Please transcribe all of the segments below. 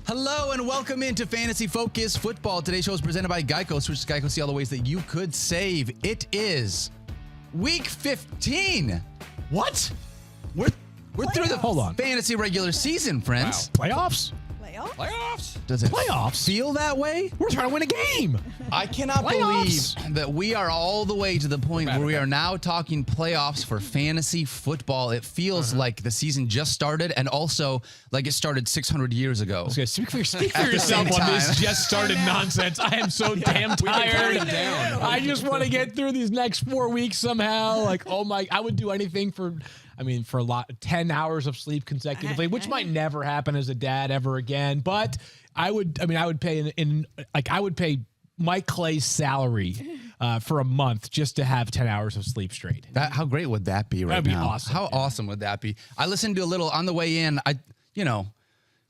Hello and welcome into Fantasy Focus Football. Today's show is presented by Geico. Switch to Geico, see all the ways that you could save. It is Week 15. What? We're through the fantasy regular season, friends. Wow. Playoffs? Does it Playoffs? feel that way? We're trying to win a game. I cannot believe that we are all the way to the point where we are now talking playoffs for fantasy football. It feels like the season just started and also like it started 600 years ago. Okay, speak for yourself on this just started nonsense. I am so damn tired. I just want to get through these next 4 weeks somehow. Like, oh my, I would do anything for 10 hours of sleep consecutively, which might never happen as a dad ever again. But I would pay I would pay Mike Clay's salary for a month just to have 10 hours of sleep straight. How great would that be right now? That'd be awesome. How awesome would that be? I listened to a little on the way in.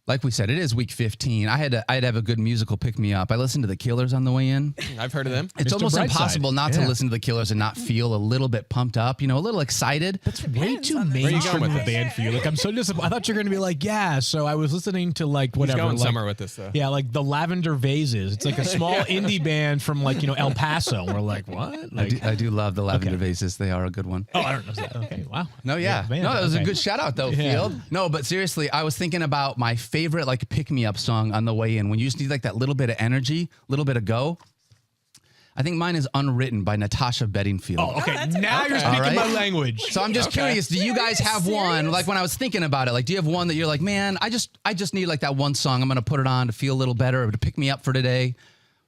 Like we said, it is Week 15. I'd have a good musical pick-me-up. I listened to the Killers on the way in. I've heard of them. It's almost impossible not to listen to the Killers and not feel a little bit pumped up, a little excited. That's way too mainstream of a band for you. Like, I'm so disappointed. I thought you were going to be like, yeah, so I was listening to like whatever. He's going somewhere with this, though. Yeah, like the Lavender Vases. It's like a small indie band from like, El Paso. We're like, what? Like, I do love the Lavender Vases. They are a good one. Oh, I don't know that. Okay, wow. No, yeah. No, that was a good shout out though, Field. No, but seriously, I was thinking about my favorite like pick-me-up song on the way in when you just need like that little bit of energy, little bit of go. I think mine is Unwritten by Natasha Bedingfield. Oh, okay. Now you're speaking my language. So I'm just curious, do you guys have one? Like when I was thinking about it, like do you have one that you're like, man, I just need like that one song. I'm going to put it on to feel a little better or to pick me up for today.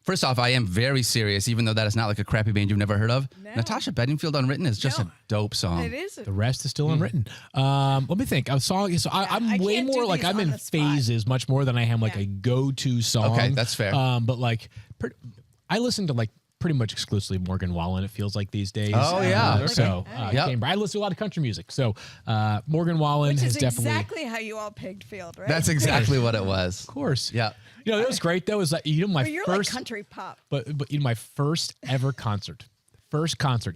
First off, I am very serious, even though that is not like a crappy band you've never heard of. No. Natasha Bedingfield Unwritten is just a dope song. It is. The rest is still unwritten. Let me think. A song. So I'm way more like I'm in phases, much more than I am like a go-to song. Okay, that's fair. But like, I listen to like pretty much exclusively Morgan Wallen. It feels like these days. Oh yeah. I listen to a lot of country music. So Morgan Wallen has definitely exactly how you all picked Field, right? That's exactly what it was. Of course. Yeah. That was great though. Is that my you're first like country pop, but my first ever concert,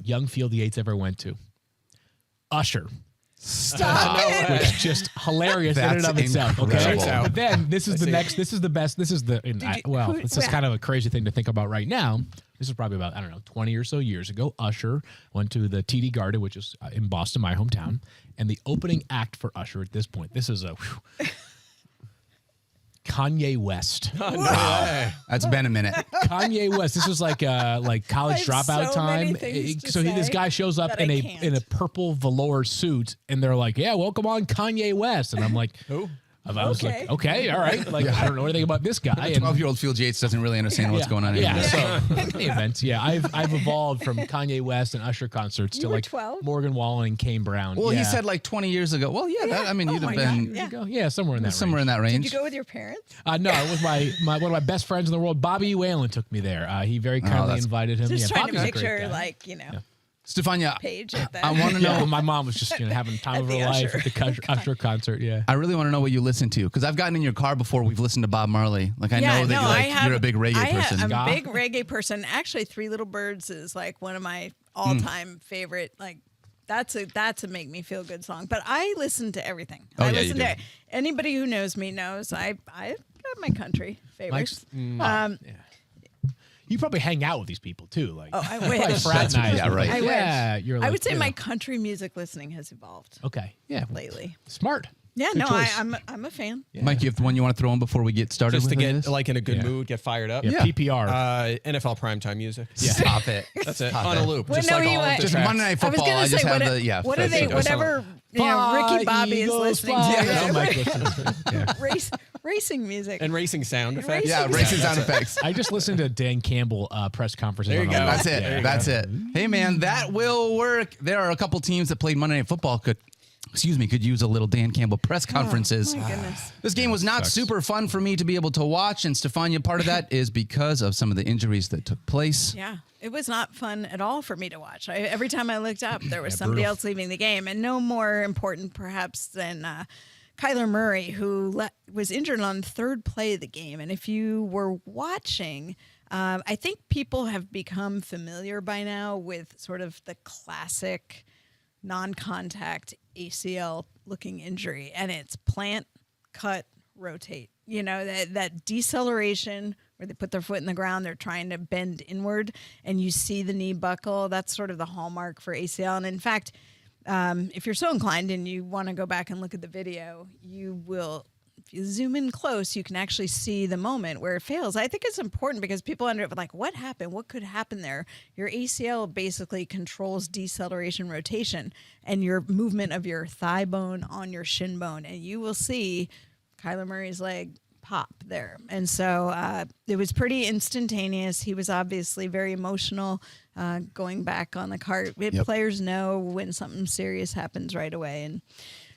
young Field Yates ever went to, Usher. Stop it! Which is just hilarious in and of itself. Okay, but then this is the next. This is the best. This is the. This is kind of a crazy thing to think about right now. This is probably about 20 or so years ago. Usher went to the TD Garden, which is in Boston, my hometown, and the opening act for Usher at this point. This is a. Kanye West. Oh, no. Wow. That's been a minute. Kanye West. This was like college dropout time. This guy shows up in a purple velour suit, and they're like, "Yeah, welcome on I West." And I'm like, "Who?" I was like, okay, all right. Like, I don't know anything about this guy. 12-year-old Field Yates doesn't really understand what's going on anymore. So in the event, I've evolved from Kanye West and Usher concerts to like 12? Morgan Wallen and Kane Brown. Well, he said like 20 years ago. Well, you'd have been somewhere in that range. Did you go with your parents? No, it was one of my best friends in the world, Bobby Whalen, took me there. He very kindly invited him. Just trying Bobby's to picture Stephania, page at that. I want to know. My mom was just having time of her life at the Usher concert. Yeah, I really want to know what you listen to because I've gotten in your car before. We've listened to Bob Marley. Like I know that you're a big reggae person. I'm a big reggae person. Actually, Three Little Birds is like one of my all-time favorite. Like that's a make me feel good song. But I listen to everything. I listen to anybody who knows me knows I got my country favorites. You probably hang out with these people too, like. Oh, I wish. Fraternize. Yeah, right. I wish. You're like, I would say my country music listening has evolved. Okay. Yeah. Lately. Smart. Yeah. Good choice. I'm a fan. Yeah. Mike, you have one you want to throw in before we get started? Just to get this? like in a good mood, get fired up. Yeah. PPR. NFL primetime music. Yeah. Stop it. That's it. On a loop. Well, just like all of the just tracks. Monday Night Football. I was just have the what are they? Whatever Ricky Bobby is listening to. Racing music and racing sound effects. Yeah, racing sound effects. I just listened to Dan Campbell press conferences. There you go. That's it. That's it. Hey man, that will work. There are a couple teams that played Monday Night Football could use a little Dan Campbell press conferences. Oh, my goodness. This game was not super fun for me to be able to watch, and Stephania, part of that is because of some of the injuries that took place. Yeah, it was not fun at all for me to watch. Every time I looked up, there was somebody else leaving the game, and no more important perhaps than Kyler Murray, who was injured on the third play of the game. And if you were watching, I think people have become familiar by now with sort of the classic non-contact ACL-looking injury, and it's plant, cut, rotate. You know, that deceleration where they put their foot in the ground, they're trying to bend inward, and you see the knee buckle. That's sort of the hallmark for ACL. And in fact, if you're so inclined and you want to go back and look at the video, you will, if you zoom in close, you can actually see the moment where it fails. I think it's important because people like, what happened? What could happen there? Your ACL basically controls deceleration rotation and your movement of your thigh bone on your shin bone. And you will see Kyler Murray's leg pop there. And so it was pretty instantaneous. He was obviously very emotional going back on the cart. Players know when something serious happens right away. And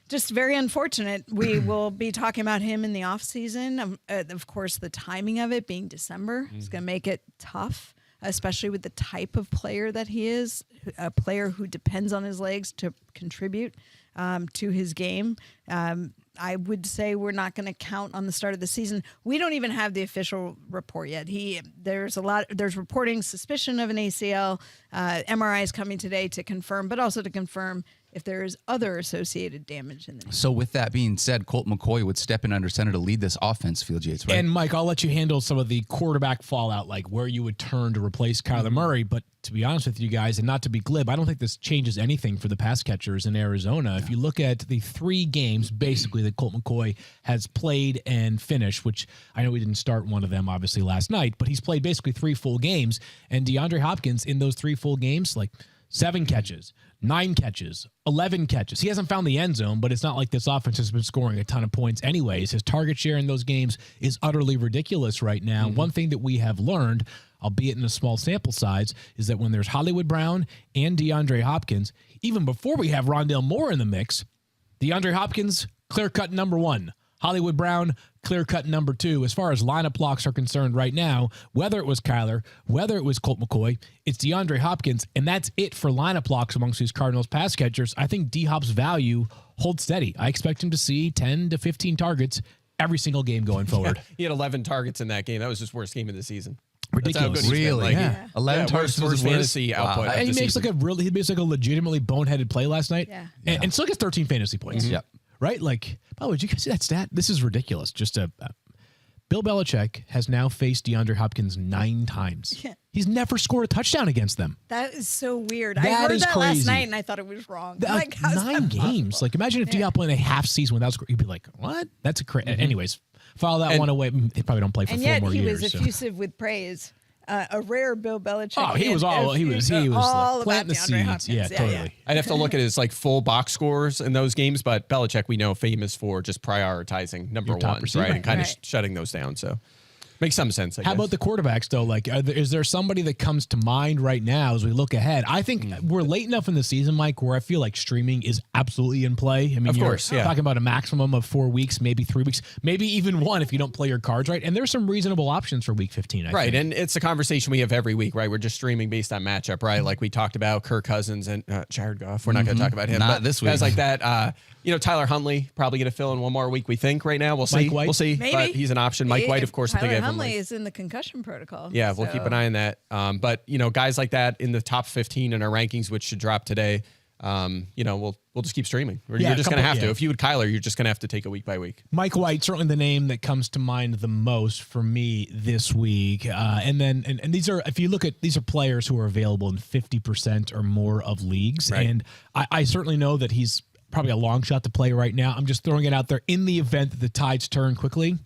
just very unfortunate. We will be talking about him in the offseason. Of course, the timing of it being December is going to make it tough, especially with the type of player that he is, a player who depends on his legs to contribute to his game. I would say we're not going to count on the start of the season. We don't even have the official report yet. There's reporting suspicion of an ACL. MRI is coming today to confirm, but also to confirm if there is other associated damage in the knee. So with that being said, Colt McCoy would step in under center to lead this offense, Field Yates, right? And Mike, I'll let you handle some of the quarterback fallout, like where you would turn to replace Kyler Murray. But to be honest with you guys, and not to be glib, I don't think this changes anything for the pass catchers in Arizona. If you look at the 3 games, basically, that Colt McCoy has played and finished, which I know he didn't start one of them, obviously, last night, but he's played basically 3 full games. And DeAndre Hopkins, in those 3 full games, like 7 catches, 9 catches, 11 catches. He hasn't found the end zone, but it's not like this offense has been scoring a ton of points anyways. His target share in those games is utterly ridiculous right now. One thing that we have learned, albeit in a small sample size, is that when there's Hollywood Brown and DeAndre Hopkins, even before we have Rondale Moore in the mix, DeAndre Hopkins, clear-cut number 1. Hollywood Brown, clear-cut number 2. As far as lineup locks are concerned right now, whether it was Kyler, whether it was Colt McCoy, it's DeAndre Hopkins, and that's it for lineup locks amongst these Cardinals pass catchers. I think D-Hop's value holds steady. I expect him to see 10 to 15 targets every single game going forward. Yeah, he had 11 targets in that game. That was his worst game of the season. Ridiculous. Really? Like, 11 targets was his fantasy output. And he makes like a legitimately boneheaded play last night, and still gets 13 fantasy points. Yep. Right? Like, by the way, did you guys see that stat? This is ridiculous. Bill Belichick has now faced DeAndre Hopkins 9 times. Yeah. He's never scored a touchdown against them. That is so weird. That I heard is that crazy. last night and I thought it was wrong. Like 9 games. Like, imagine if D-Hop played a half season without scoring. You'd be like, what? That's a crazy. Anyways, file that one away. They probably don't play for 4 more years. And yet he was effusive with praise. A rare Bill Belichick. Oh, he was all like planting the seeds. Hopkins. Yeah, totally. Yeah. I'd have to look at his like full box scores in those games, but Belichick we know famous for just prioritizing number ones, right, and kind of shutting those down. So makes some sense. I guess. How about the quarterbacks though? Like, is there somebody that comes to mind right now as we look ahead? I think we're late enough in the season, Mike, where I feel like streaming is absolutely in play. I mean, you're talking about a maximum of 4 weeks, maybe 3 weeks, maybe even 1 if you don't play your cards right. And there's some reasonable options for Week 15. I think. And it's a conversation we have every week, right? We're just streaming based on matchup, right? Like we talked about Kirk Cousins and Jared Goff. We're not going to talk about him, not this week. Guys like that. Tyler Huntley probably going to fill in 1 more week. We think right now. We'll see. We'll see. Maybe. But he's an option. Mike White, of course. Tyler Huntley is in the concussion protocol. Yeah, we'll keep an eye on that. But guys like that in the top 15 in our rankings, which should drop today. We'll just keep streaming. You're just going to have to. If you would Kyler, you're just going to have to take it week by week. Mike White, certainly the name that comes to mind the most for me this week. And these are, if you look at, these are players who are available in 50% or more of leagues. Right. And I certainly know that he's probably a long shot to play right now. I'm just throwing it out there in the event that the tides turn quickly.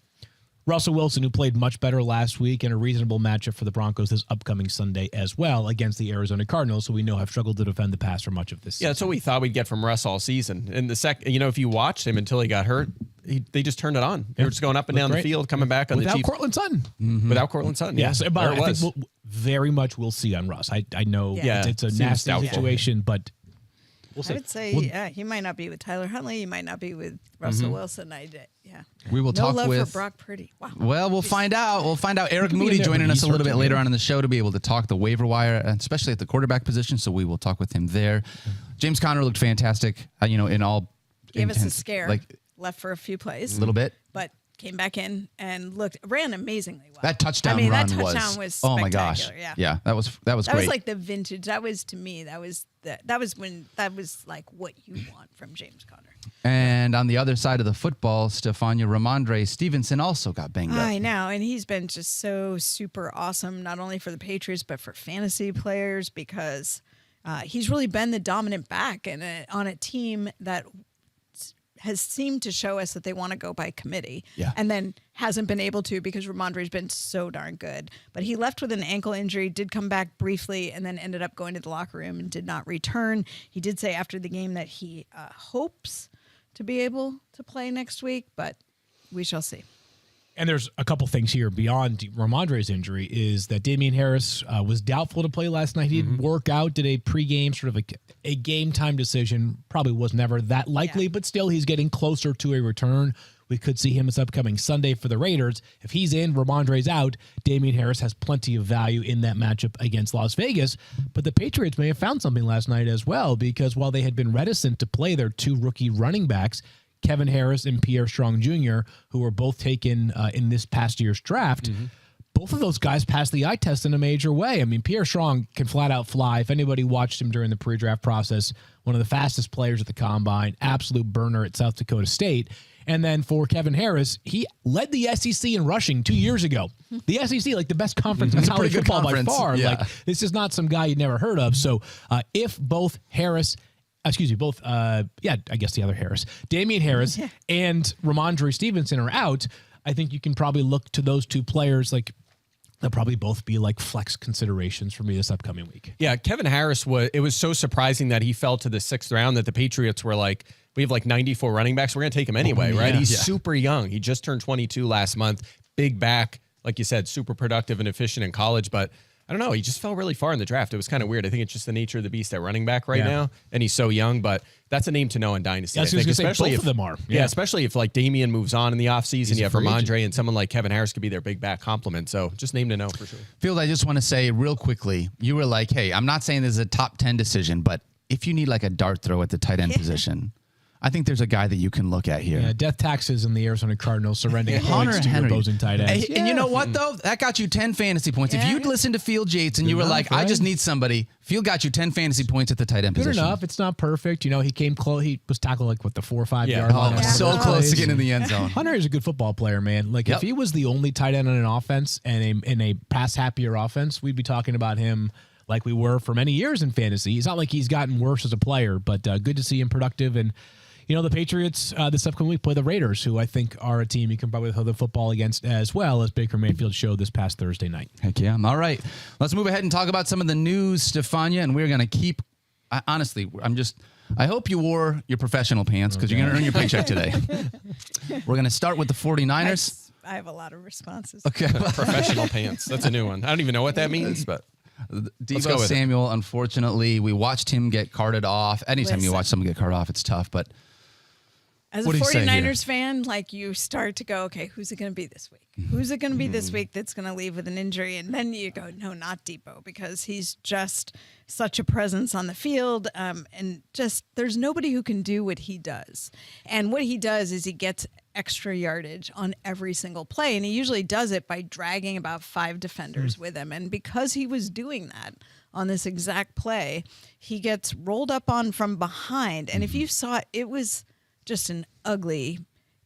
Russell Wilson, who played much better last week, and a reasonable matchup for the Broncos this upcoming Sunday as well against the Arizona Cardinals, who we know have struggled to defend the pass for much of this season. Yeah, that's what we thought we'd get from Russ all season. And if you watched him until he got hurt, they just turned it on. They were just going up and down the field, coming back on the Chiefs. Without Courtland Sutton. Without Courtland Sutton, yes. Yeah, but I think very much we'll see on Russ. I know it's a nasty situation, but we'll see. I would say, he might not be with Tyler Huntley. He might not be with Russell Wilson. We will talk love with for Brock Purdy. Wow. Well, we'll find out. We'll find out. Eric Moody joining us a little bit later on in the show to be able to talk the waiver wire, especially at the quarterback position. So we will talk with him there. James Conner looked fantastic. In all gave us a scare. Left for a few plays. A little bit. But came back in and ran amazingly well. That touchdown run was spectacular. Oh my gosh. Yeah, that was great. That was like the vintage. That was, to me, that was like what you want from James Conner. And on the other side of the football, Stephania, Ramondre Stevenson also got banged up. I know, and he's been just so super awesome, not only for the Patriots but for fantasy players, because he's really been the dominant back on a team that has seemed to show us that they want to go by committee, and then hasn't been able to because Ramondre's been so darn good. But he left with an ankle injury, did come back briefly, and then ended up going to the locker room and did not return. He did say after the game that he hopes to be able to play next week, but we shall see. And there's a couple things here beyond Ramondre's injury is that Damian Harris was doubtful to play last night. He didn't work out, did a pregame sort of a game time decision. Probably was never that likely, but still he's getting closer to a return. We could see him this upcoming Sunday for the Raiders. If he's in, Ramondre's out, Damian Harris has plenty of value in that matchup against Las Vegas. But the Patriots may have found something last night as well, because while they had been reticent to play their two rookie running backs, Kevin Harris and Pierre Strong Jr., who were both taken in this past year's draft, both of those guys passed the eye test in a major way. I mean, Pierre Strong can flat out fly. If anybody watched him during the pre-draft process, one of the fastest players at the combine, absolute burner at South Dakota State. And then for Kevin Harris, he led the SEC in rushing 2 years ago. The SEC, like the best conference in college football by far. Yeah. Like, this is not some guy you'd never heard of. So if both Harris... I guess the other Harris, Damian Harris and Ramondre Stevenson are out, I think you can probably look to those two players. Like, they'll probably both be like flex considerations for me this upcoming week. Yeah, Kevin Harris, it was so surprising that he fell to the 6th round that the Patriots were like, we have like 94 running backs. We're going to take him anyway, right? He's super young. He just turned 22 last month. Big back, like you said, super productive and efficient in college, but I don't know. He just fell really far in the draft. It was kind of weird. I think it's just the nature of the beast at running back right now, and he's so young. But that's a name to know in Dynasty. I think, especially both of them are. Yeah, especially if like Damian moves on in the offseason, you have Ramondre and someone like Kevin Harris could be their big back complement. So just name to know for sure. Field, I just want to say real quickly, you were like, hey, I'm not saying this is a top 10 decision, but if you need like a dart throw at the tight end position, I think there's a guy that you can look at here. Yeah, death taxes in the Arizona Cardinals surrendering points to your opposing tight ends. And you know what, though? That got you 10 fantasy points. If you'd listened to Field Yates and you were like, I just need somebody, Field got you 10 fantasy points at the tight end position. Good enough. It's not perfect. You know, he came close. He was tackled like, the 4 or 5 yard line. So close to getting in the end zone. Hunter is a good football player, man. Like, if he was the only tight end on an offense and in a pass-happier offense, we'd be talking about him like we were for many years in fantasy. It's not like he's gotten worse as a player, but good to see him productive. And you know, the Patriots this upcoming week play the Raiders, who I think are a team you can probably throw the football against, as well as Baker Mayfield showed this past Thursday night. Heck yeah. All right. Let's move ahead and talk about some of the news, Stephania, and we're going to keep, honestly, I hope you wore your professional pants because you're going to earn your paycheck today. We're going to start with the 49ers. I have a lot of responses. Okay. Professional pants. That's a new one. I don't even know what that means, but Deebo Samuel, unfortunately, we watched him get carted off. Anytime you watch someone get carted off, it's tough, but as a 49ers fan, like, you start to go, okay, who's it going to be this week? Who's it going to be this week that's going to leave with an injury? And then you go, no, not Deebo, because he's just such a presence on the field. And just there's nobody who can do what he does. And what he does is he gets extra yardage on every single play. And he usually does it by dragging about 5 defenders with him. And because he was doing that on this exact play, he gets rolled up on from behind. And if you saw it, it was just an ugly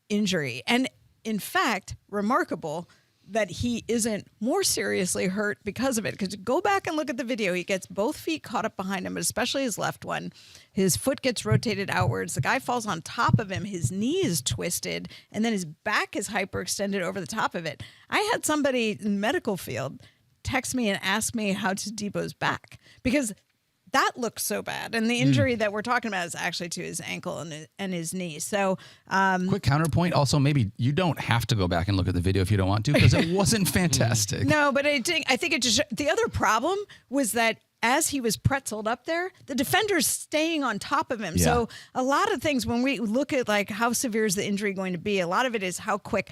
injury. And in fact, remarkable that he isn't more seriously hurt because of it. Because go back and look at the video. He gets both feet caught up behind him, but especially his left one. His foot gets rotated outwards. The guy falls on top of him. His knee is twisted, and then his back is hyperextended over the top of it. I had somebody in the medical field text me and ask me how's Deebo's back, because that looks so bad. And the injury that we're talking about is actually to his ankle and his knee. So, quick counterpoint. Also, maybe you don't have to go back and look at the video if you don't want to, because it wasn't fantastic. No, but I think it just, the other problem was that as he was pretzeled up there, the defender's staying on top of him. Yeah. So a lot of things, when we look at like how severe is the injury going to be, a lot of it is how quick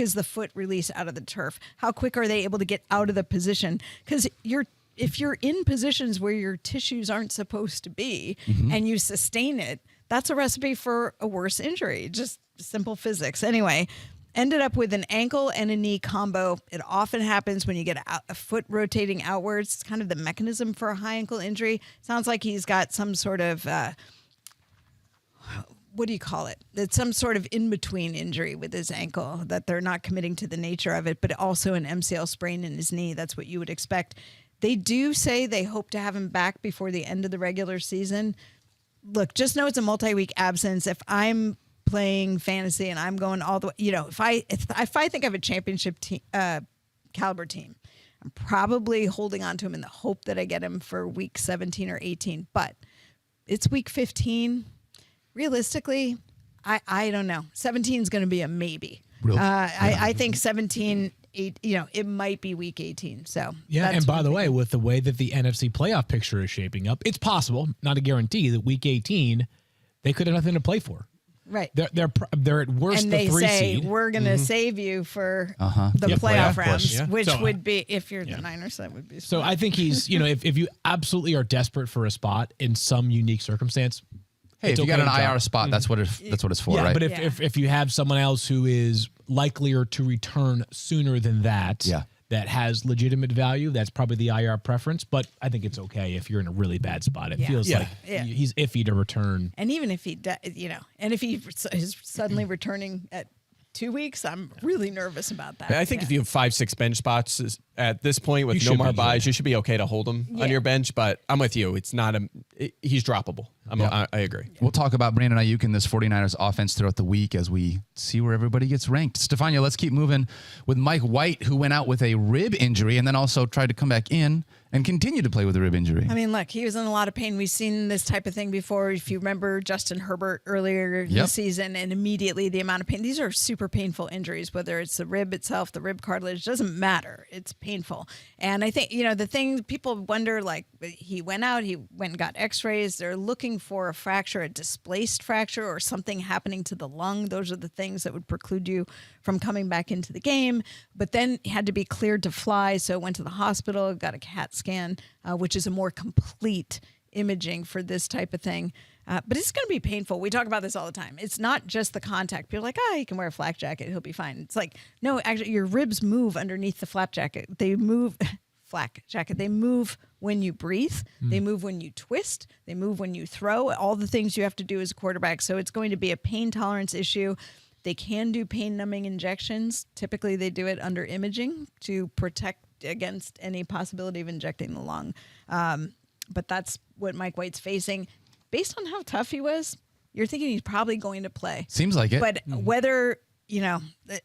is the foot release out of the turf? How quick are they able to get out of the position? Because if you're in positions where your tissues aren't supposed to be and you sustain it, that's a recipe for a worse injury. Just simple physics. Anyway, ended up with an ankle and a knee combo. It often happens when you get a foot rotating outwards. It's kind of the mechanism for a high ankle injury. Sounds like he's got some sort of, what do you call it? It's some sort of in-between injury with his ankle that they're not committing to the nature of it, but also an MCL sprain in his knee. That's what you would expect. They do say they hope to have him back before the end of the regular season. Look, just know it's a multi-week absence. If I'm playing fantasy and I'm going all the way, if I think I have a championship caliber team, I'm probably holding on to him in the hope that I get him for week 17 or 18. But it's week 15. Realistically, I don't know. 17 is going to be a maybe. Really? I think 17, 8, it might be week 18. So yeah. And by the way, with the way that the NFC playoff picture is shaping up, it's possible, not a guarantee, that week 18 they could have nothing to play for. Right. They're at worst and the they 3 say seed. we're going to save you for the playoff playoff push, rounds, which So, would be, if you're the Niners, that would be So smart. I think he's, if you absolutely are desperate for a spot in some unique circumstance, Hey, if you got an IR spot, that's what it's for, yeah, right? but if you have someone else who is likelier to return sooner than that, that has legitimate value, that's probably the IR preference. But I think it's okay if you're in a really bad spot. It feels like he's iffy to return. And even if he, and if he is suddenly returning at 2 weeks, I'm really nervous about that. I think if you have 5-6 bench spots at this point with You no should more be, buys, you should be okay to hold him on your bench. But I'm with you. It's not he's droppable. I agree. We'll talk about Brandon Ayuk and this 49ers offense throughout the week as we see where everybody gets ranked. Stephania, let's keep moving with Mike White, who went out with a rib injury and then also tried to come back in and continue to play with a rib injury. I mean, look, he was in a lot of pain. We've seen this type of thing before. If you remember Justin Herbert earlier this season, and immediately the amount of pain. These are super painful injuries, whether it's the rib itself, the rib cartilage, doesn't matter. It's painful. And I think, the thing people wonder, like, he went out, he went and got x-rays. They're looking for a fracture, a displaced fracture, or something happening to the lung. Those are the things that would preclude you from coming back into the game. But then he had to be cleared to fly, so went to the hospital, got a CAT scan, which is a more complete imaging for this type of thing. But it's going to be painful. We talk about this all the time. It's not just the contact. People are like, he can wear a flak jacket, he'll be fine. It's like, no, actually, your ribs move underneath the flak jacket. They move, flak jacket. They move when you breathe. They move when you twist. They move when you throw. All the things you have to do as a quarterback. So it's going to be a pain tolerance issue. They can do pain numbing injections. Typically, they do it under imaging to protect against any possibility of injecting the lung. But that's what Mike White's facing. Based on how tough he was, you're thinking he's probably going to play. Seems like it. But whether,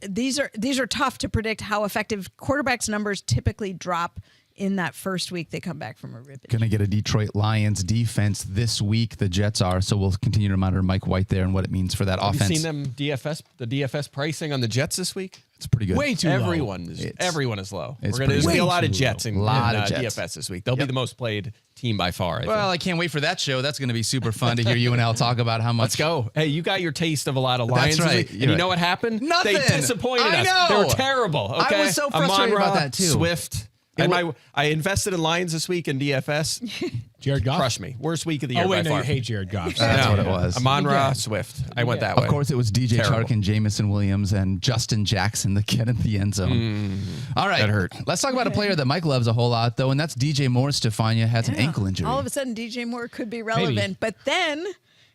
these are tough to predict how effective. Quarterbacks' numbers typically drop in that first week they come back from a rib injury. Going to get a Detroit Lions defense this week. The Jets are, so we'll continue to monitor Mike White there and what it means for that offense. Have you seen them DFS pricing on the Jets this week? It's pretty good. Way too low. Everyone is low. It's There's going to be a lot of Jets in Jets. DFS this week. They'll be the most played team by far. I think. I can't wait for that show. That's going to be super fun to hear you and Al talk about how much. Let's go. Hey, you got your taste of a lot of Lions. That's right. This week, and you know what happened? Nothing. They disappointed I us. know. They were terrible. Okay? I was so frustrated about that too. Swift. And I invested in Lions this week in DFS. Jared Goff? Crushed me. Worst week of the year by no, far. you hate Jared Goff. That's what it was. Amon-Ra, Swift. I went that way. Of course, it was DJ Terrible. Chark and Jamison Williams and Justin Jackson that get in the end zone. All right. That hurt. Let's talk about a player that Mike loves a whole lot, though, and that's DJ Moore. Stephania has an ankle injury. All of a sudden, DJ Moore could be relevant, but then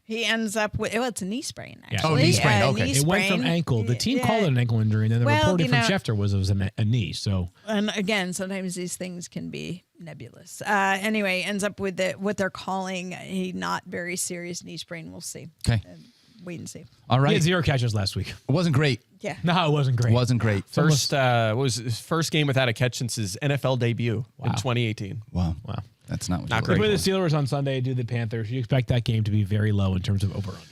he ends up with, it's a knee sprain, actually. Oh, knee sprain, okay. Knee It went from sprain. ankle. The team called it an ankle injury, and then the reporting from Schefter was it was a knee. So, and again, sometimes these things can be nebulous. Anyway, ends up with what they're calling a not very serious knee sprain. We'll see. Okay. Wait and see. All right. he had 0 catches last week. It wasn't great. Yeah. No, it wasn't great. Wasn't great. What was his first game without a catch since his NFL debut in 2018. Wow. Wow. That's not what Not you They great. like. play the Steelers on Sunday, do the Panthers. You expect that game to be very low in terms of over-under.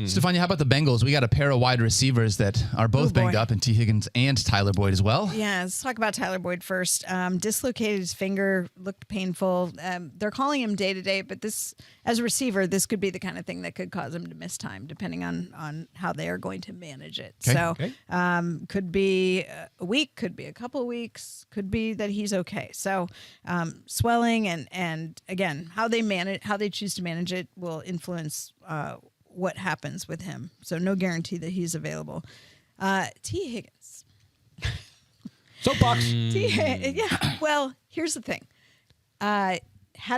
Stephania, how about the Bengals? We got a pair of wide receivers that are both banged up, and T. Higgins and Tyler Boyd as well. Yeah, let's talk about Tyler Boyd first. Dislocated his finger, looked painful. They're calling him day-to-day, but this, as a receiver, this could be the kind of thing that could cause him to miss time, depending on how they are going to manage it. Okay. So could be a week, could be a couple of weeks, could be that he's okay. So swelling and again, how they choose to manage it will influence what happens with him. So no guarantee that he's available. T. Higgins. Soapbox. Yeah. Well, here's the thing. Had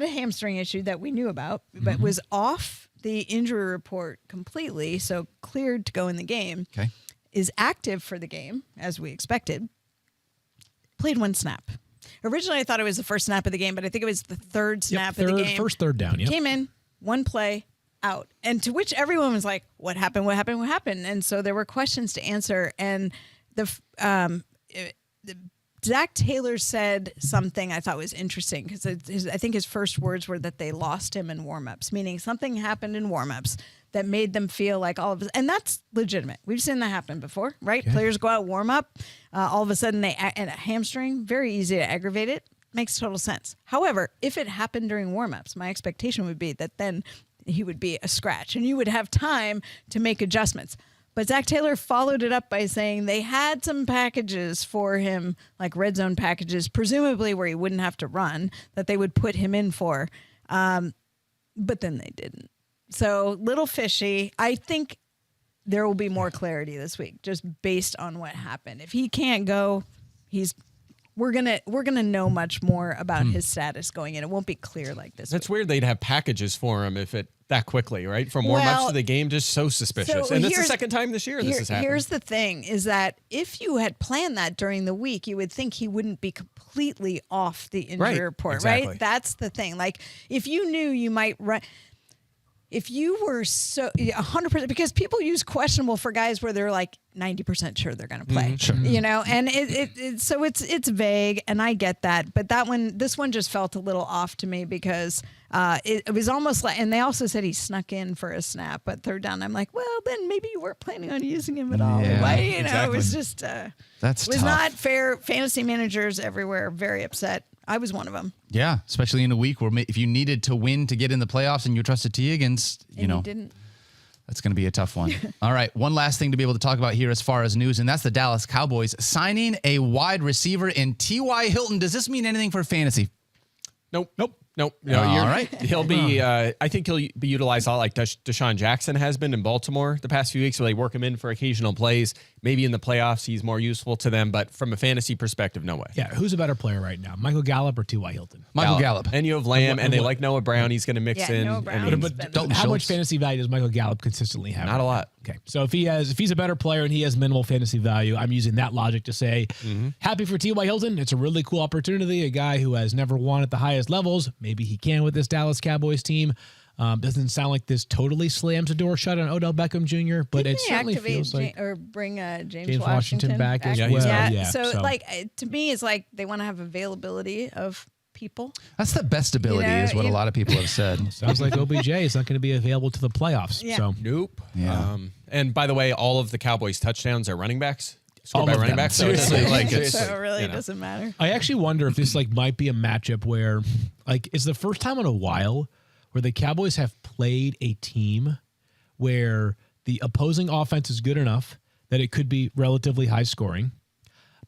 a hamstring issue that we knew about, but was off the injury report completely, so cleared to go in the game. Okay. Is active for the game, as we expected. Played one snap. Originally, I thought it was the first snap of the game, but I think it was the third snap of the game. First third down, Came in, one play, out. And to which everyone was like, what happened, what happened, what happened? And so there were questions to answer. And Zach Taylor said something I thought was interesting because I think his first words were that they lost him in warmups, meaning something happened in warmups that made them feel like all of us, and that's legitimate. We've seen that happen before, right? Okay. Players go out, warm up, all of a sudden and a hamstring, very easy to aggravate it. Makes total sense. However, if it happened during warmups, my expectation would be that then he would be a scratch and you would have time to make adjustments. But Zach Taylor followed it up by saying they had some packages for him, like red zone packages, presumably where he wouldn't have to run, that they would put him in for. But then they didn't. So little fishy. I think there will be more clarity this week, just based on what happened. If he can't go, we're gonna know much more about his status going in. It won't be clear like this. That's weird. They'd have packages for him if it that quickly, right? From warm-ups to the game, just so suspicious. And it's the second time this year this has happened. Here's the thing: is that if you had planned that during the week, you would think he wouldn't be completely off the injury report, exactly. right? That's the thing. Like if you knew you might run. If you were 100%, because people use questionable for guys where they're like 90% sure they're going to play, you know, and so it's vague, and I get that, but this one just felt a little off to me because it was almost like, and they also said he snuck in for a snap at third down. I'm like, well, then maybe you weren't planning on using him at all. Yeah, It was just, that's it was tough. not fair. Fantasy managers everywhere very upset. I was one of them. Yeah, especially in a week where if you needed to win to get in the playoffs and you trusted T. Higgins, you didn't. That's going to be a tough one. All right, one last thing to be able to talk about here as far as news, and that's the Dallas Cowboys signing a wide receiver in T.Y. Hilton. Does this mean anything for fantasy? Nope. All right. He'll be, I think he'll be utilized a lot like Deshaun Jackson has been in Baltimore the past few weeks, where they work him in for occasional plays. Maybe in the playoffs, he's more useful to them, but from a fantasy perspective, no way. Yeah, who's a better player right now, Michael Gallup or T.Y. Hilton? Michael Gallup. And you have Lamb, and they like Noah Brown. He's going to mix in. Noah Brown. But how much fantasy value does Michael Gallup consistently have? Not a lot. Okay, so if he's a better player and he has minimal fantasy value, I'm using that logic to say, happy for T.Y. Hilton. It's a really cool opportunity. A guy who has never won at the highest levels. Maybe he can with this Dallas Cowboys team. Doesn't sound like this totally slams the door shut on Odell Beckham Jr., but it certainly feels like or bring James Washington back as well. Yeah. So like to me, it's like they want to have availability of people. That's the best ability, is what a lot of people have said. Sounds like OBJ is not going to be available to the playoffs. Yeah. So nope. Yeah. And by the way, all of the Cowboys touchdowns are running backs. All Scored by of running them. backs. So it really doesn't matter. I actually wonder if this might be a matchup where it's the first time in a while where the Cowboys have played a team where the opposing offense is good enough that it could be relatively high scoring,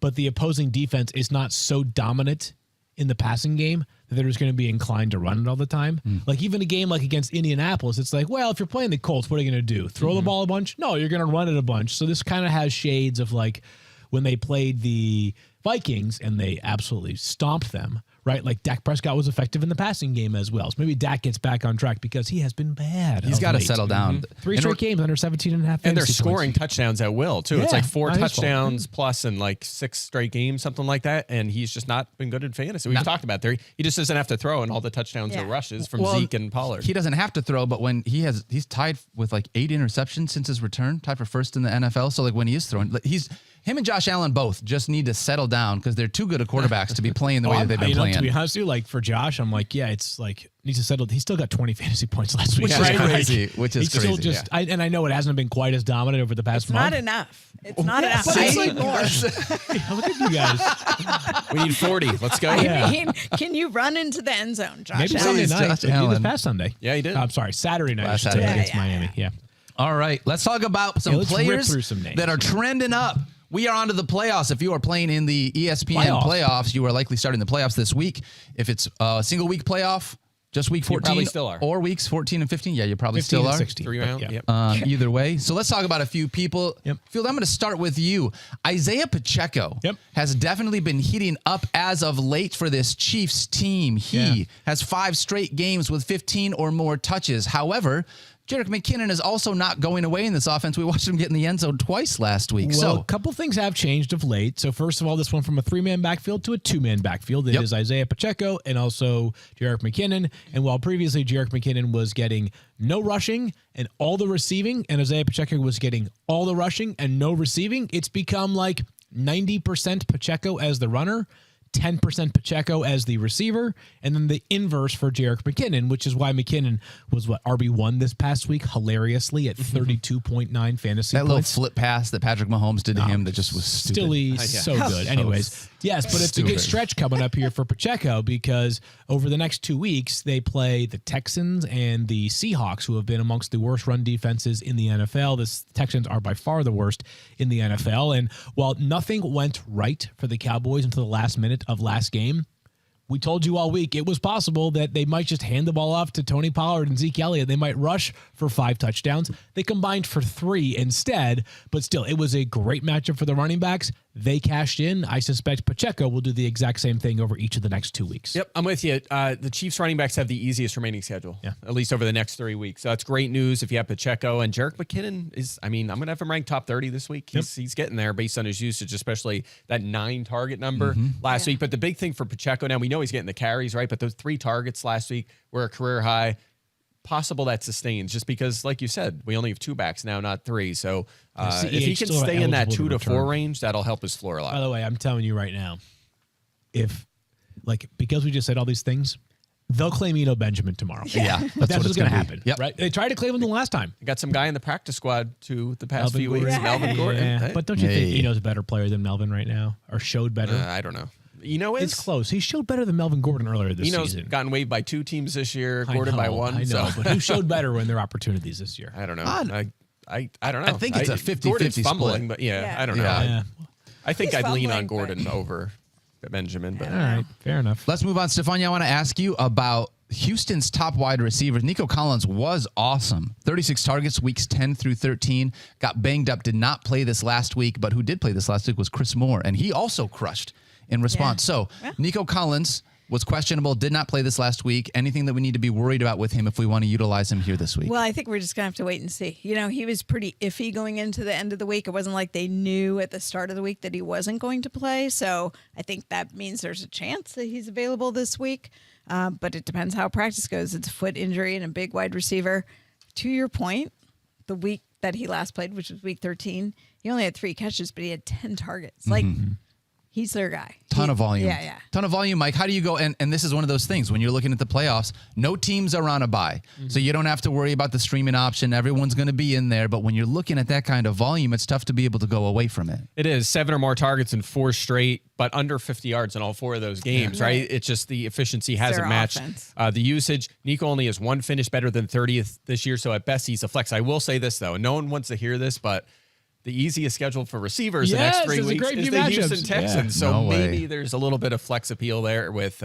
but the opposing defense is not so dominant in the passing game that they're just going to be inclined to run it all the time. Like even a game like against Indianapolis, it's like, well, if you're playing the Colts, what are you going to do? Throw the ball a bunch? No, you're going to run it a bunch. So this kind of has shades of like when they played the Vikings and they absolutely stomped them, right? Like Dak Prescott was effective in the passing game as well. So maybe Dak gets back on track because he has been bad. He's got to settle down. 3 straight games under 17.5. And they're scoring touchdowns at will, too. Yeah, it's like 4 touchdowns plus in like 6 straight games, something like that. And he's just not been good in fantasy. We've talked about there. He just doesn't have to throw, and all the touchdowns are rushes from Zeke and Pollard. He doesn't have to throw, but when he's tied with like 8 interceptions since his return, tied for first in the NFL. So like when he is throwing, him and Josh Allen both just need to settle down because they're too good of quarterbacks to be playing the way that they've been playing. To be honest with you, like for Josh, I'm like, yeah, it's like needs to settle. He's still got 20 fantasy points last week. Which is crazy. Which is crazy. Still just, and I know it hasn't been quite as dominant over the past month. Not enough. It's not enough. But I need more. Look at you guys. We need 40. Let's go. I mean, can you run into the end zone, Josh? Maybe Allen? Sunday night. Josh He did Allen. this past Sunday. Yeah, he did. I'm sorry, Saturday night Last Saturday. against Miami. Yeah. All right, let's talk about some let's rip players through some names. that are trending up. We are on to the playoffs. If you are playing in the ESPN playoffs, you are likely starting the playoffs this week. If it's a single week playoff, Just week 14 probably still are. or weeks 14 and 15. Yeah, you probably 15 still and are. 16. 3 round. Yep. Yep. Either way. So let's talk about a few people. Yep. Field, I'm going to start with you. Isaiah Pacheco has definitely been heating up as of late for this Chiefs team. He has 5 straight games with 15 or more touches. However, Jerick McKinnon is also not going away in this offense. We watched him get in the end zone twice last week. Well, a couple things have changed of late. So first of all, this went from a 3-man backfield to a 2-man backfield. It is Isaiah Pacheco and also Jerick McKinnon. And while previously Jerick McKinnon was getting no rushing and all the receiving, and Isaiah Pacheco was getting all the rushing and no receiving, it's become like 90% Pacheco as the runner, 10% Pacheco as the receiver, and then the inverse for Jerick McKinnon, which is why McKinnon was RB1 this past week, hilariously at 32.9 fantasy that points. little flip pass that Patrick Mahomes did to him that just was stupid. So good. Anyways, yes, but it's a good stretch coming up here for Pacheco because over the next 2 weeks, they play the Texans and the Seahawks, who have been amongst the worst run defenses in the NFL. The Texans are by far the worst in the NFL. And while nothing went right for the Cowboys until the last minute of last game, we told you all week it was possible that they might just hand the ball off to Tony Pollard and Zeke Elliott. They might rush for 5 touchdowns. They combined for 3 instead, but still, it was a great matchup for the running backs. They cashed in. I suspect Pacheco will do the exact same thing over each of the next 2 weeks. Yep, I'm with you. The Chiefs running backs have the easiest remaining schedule, at least over the next 3 weeks. So that's great news if you have Pacheco. And Jerick McKinnon is, I'm going to have him ranked top 30 this week. He's getting there based on his usage, especially that 9 target number last week. But the big thing for Pacheco now, we know he's getting the carries, right? But those 3 targets last week were a career high. Possible that sustains just because, like you said, we only have 2 backs now, not 3. So if he can stay in that 2 to 4 range, that'll help his floor a lot. By the way, I'm telling you right now, because we just said all these things, they'll claim Eno Benjamin tomorrow. That's what's going to happen. Yep. Right? They tried to claim him the last time. Got some guy in the practice squad too the past Melvin few weeks. Gordon. Melvin Gordon. Yeah. But don't you think Eno's a better player than Melvin right now, or showed better? I don't know. It's close. He showed better than Melvin Gordon earlier this Eno's season. gotten waived by 2 teams this year. Gordon by 1. I know, so. but who showed better when their opportunities this year? I don't know. I don't know. I think it's a 50-50 fumbling, split. but I don't know. Yeah. I think He's I'd lean on fumbling, Gordon over Benjamin. But All right, fair enough. Let's move on. Stephania, I want to ask you about Houston's top wide receivers. Nico Collins was awesome. 36 targets, weeks 10 through 13. Got banged up, did not play this last week, but who did play this last week was Chris Moore, and he also crushed in response. So Nico Collins was questionable, did not play this last week. Anything that we need to be worried about with him if we want to utilize him here this week? Well, I think we're just going to have to wait and see. He was pretty iffy going into the end of the week. It wasn't like they knew at the start of the week that he wasn't going to play. So I think that means there's a chance that he's available this week. But it depends how practice goes. It's a foot injury and a big wide receiver. To your point, the week that he last played, which was week 13, he only had 3 catches, but he had 10 targets. He's their guy. Ton of volume. Yeah. Ton of volume, Mike. How do you go? And this is one of those things when you're looking at the playoffs, no teams are on a bye. So you don't have to worry about the streaming option. Everyone's going to be in there. But when you're looking at that kind of volume, it's tough to be able to go away from it. it is 7 or more targets in 4 straight, but under 50 yards in all 4 of those games, right? It's just the efficiency hasn't their matched offense. the usage. Nico only has 1 finish better than 30th this year. So at best, he's a flex. I will say this, though, and no one wants to hear this, but the easiest schedule for receivers the next 3 weeks is the Houston Texans. So maybe there's a little bit of flex appeal there with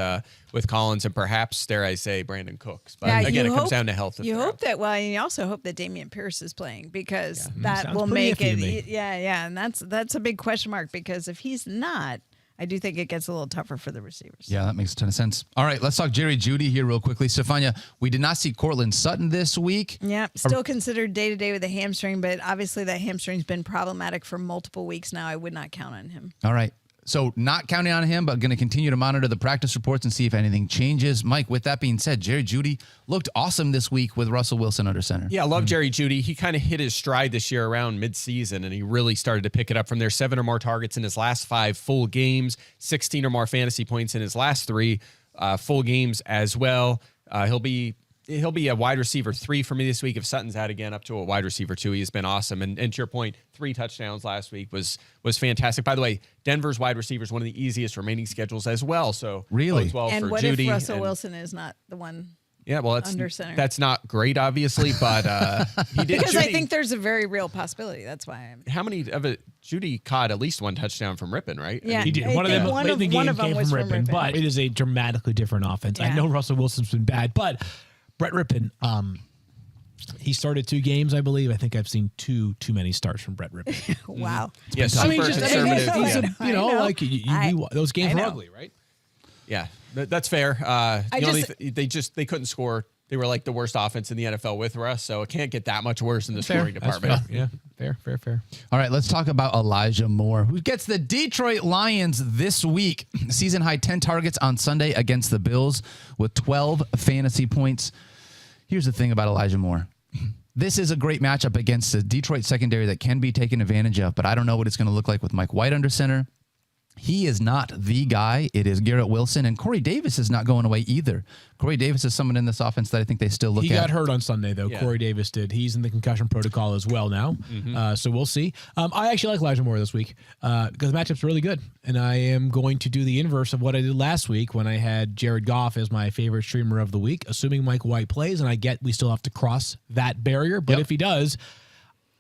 Collins and perhaps, dare I say, Brandon Cooks. But again, it comes down to health. You hope that. Well, and you also hope that Dameon Pierce is playing because that Sounds will pretty make iffy to it. me. Yeah, and that's a big question mark because if he's not, I do think it gets a little tougher for the receivers. Yeah, that makes a ton of sense. All right, let's talk Jerry Jeudy here real quickly. Stephania, we did not see Cortland Sutton this week. Yeah, still considered day-to-day with a hamstring, but obviously that hamstring's been problematic for multiple weeks now. I would not count on him. All right. So not counting on him, but going to continue to monitor the practice reports and see if anything changes. Mike, with that being said, Jerry Jeudy looked awesome this week with Russell Wilson under center. Yeah, I love Jerry Jeudy. He kind of hit his stride this year around midseason, and he really started to pick it up from there. 7 or more targets in his last 5 full games, 16 or more fantasy points in his last 3 full games as well. He'll be a wide receiver 3 for me this week. If Sutton's out again, up to a wide receiver 2. He's been awesome. And to your point, 3 touchdowns last week was fantastic. By the way, Denver's wide receiver is one of the easiest remaining schedules as well. So really, bodes well and for what Jeudy. if Russell Wilson is not the one? Yeah, well, under center. That's not great, obviously, but he did. Because I think there's a very real possibility. That's why I'm. How many of it? Judy caught at least one touchdown from Rippon, right? Yeah, he did. One of them late in the game came from Rippon, but it is a dramatically different offense. Yeah. I know Russell Wilson's been bad, but Brett Rippon, he started 2 games, I believe. I think I've seen too many starts from Brett Rippon. Wow. Yes, I mean, conservative. he's I know. those games I were know. ugly, right? Yeah, that's fair. They couldn't score. They were like the worst offense in the NFL with Russ, so it can't get that much worse in the scoring department. Yeah, fair. All right, let's talk about Elijah Moore, who gets the Detroit Lions this week. Season high 10 targets on Sunday against the Bills with 12 fantasy points. Here's the thing about Elijah Moore. This is a great matchup against the Detroit secondary that can be taken advantage of, but I don't know what it's going to look like with Mike White under center. He is not the guy. It is Garrett Wilson, and Corey Davis is not going away either. Corey Davis is someone in this offense that I think they still look at. He got hurt on Sunday, though. Yeah. Corey Davis did. He's in the concussion protocol as well now. So we'll see. I actually like Elijah Moore this week because the matchup's really good. And I am going to do the inverse of what I did last week when I had Jared Goff as my favorite streamer of the week, assuming Mike White plays. And I get we still have to cross that barrier. But if he does,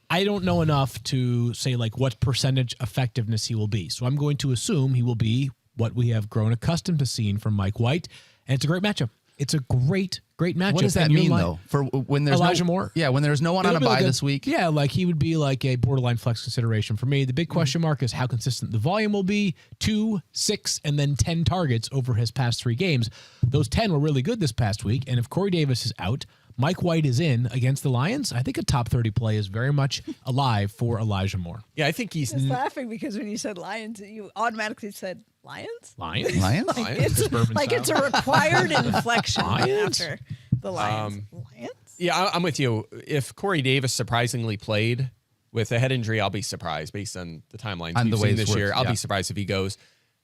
I don't know enough to say like what percentage effectiveness he will be. So I'm going to assume he will be what we have grown accustomed to seeing from Mike White. And it's a great matchup. It's a great matchup. What does that mean, though? For when there's Elijah Moore? Yeah, when there's no one on a bye this week. Yeah, like he would be like a borderline flex consideration for me. The big question mark is how consistent the volume will be. 2, 6, and then 10 targets over his past 3 games. Those 10 were really good this past week. And if Corey Davis is out, Mike White is in against the Lions, I think a top 30 play is very much alive for Elijah Moore. Yeah, I think he's I was laughing because when you said Lions, you automatically said Lions? Lions? It's a required inflection Lions? after the Lions. Lions? Yeah, I'm with you. If Corey Davis surprisingly played with a head injury, I'll be surprised based on the timelines And we've the way seen it's this year. worked, I'll yeah. be surprised if he goes.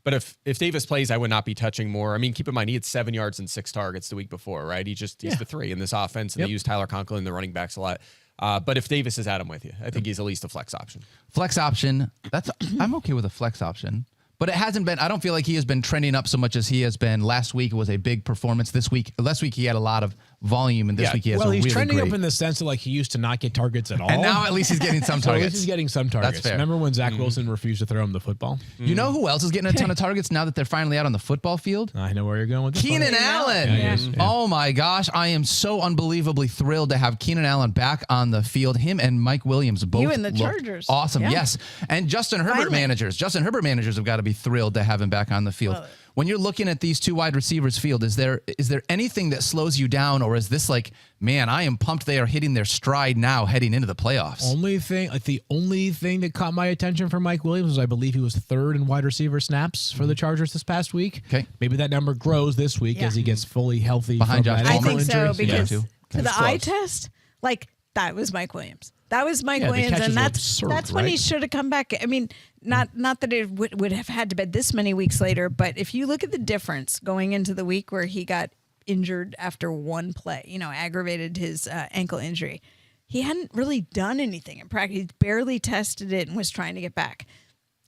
But if Davis plays, I would not be touching Moore. I mean, keep in mind, he had 7 yards and 6 targets the week before, right? He's the 3 in this offense, and they use Tyler Conklin, the running backs, a lot. But if Davis is at him with you, I think he's at least a flex option. Flex option. I'm okay with a flex option. But it hasn't been, I don't feel like he has been trending up so much as he has been. Last week was a big performance. Last week he had a lot of volume, and this week he has he's really trending great. up in the sense that like he used to not get targets at all. And now at least he's getting some So at targets. least he's getting some targets. That's fair. Remember when Zach Wilson refused to throw him the football? You know who else is getting a ton of targets now that they're finally out on the football field? I know where you're going with this. Keenan Allen. Yeah. Oh my gosh, I am so unbelievably thrilled to have Keenan Allen back on the field. Him and Mike Williams both You and the looked Chargers. awesome. Yeah. Yes. And Justin Herbert managers have got to be thrilled to have him back on the field. Well, when you're looking at these 2 wide receivers field, is there anything that slows you down, or is this like, man, I am pumped they are hitting their stride now heading into the playoffs? The only thing that caught my attention from Mike Williams was I believe he was 3rd in wide receiver snaps for the Chargers this past week. Okay. Maybe that number grows this week as he gets fully healthy Behind from Josh that Palmer. I ankle think so injury. because Yeah. to the It's eye close. test, like that was Mike Williams. That was Mike Yeah, the Williams, catches and were that's absurd, when he right? should have come back. I mean, not that it would have had to be this many weeks later, but if you look at the difference going into the week where he got injured after 1 play, aggravated his ankle injury, he hadn't really done anything in practice. He barely tested it and was trying to get back.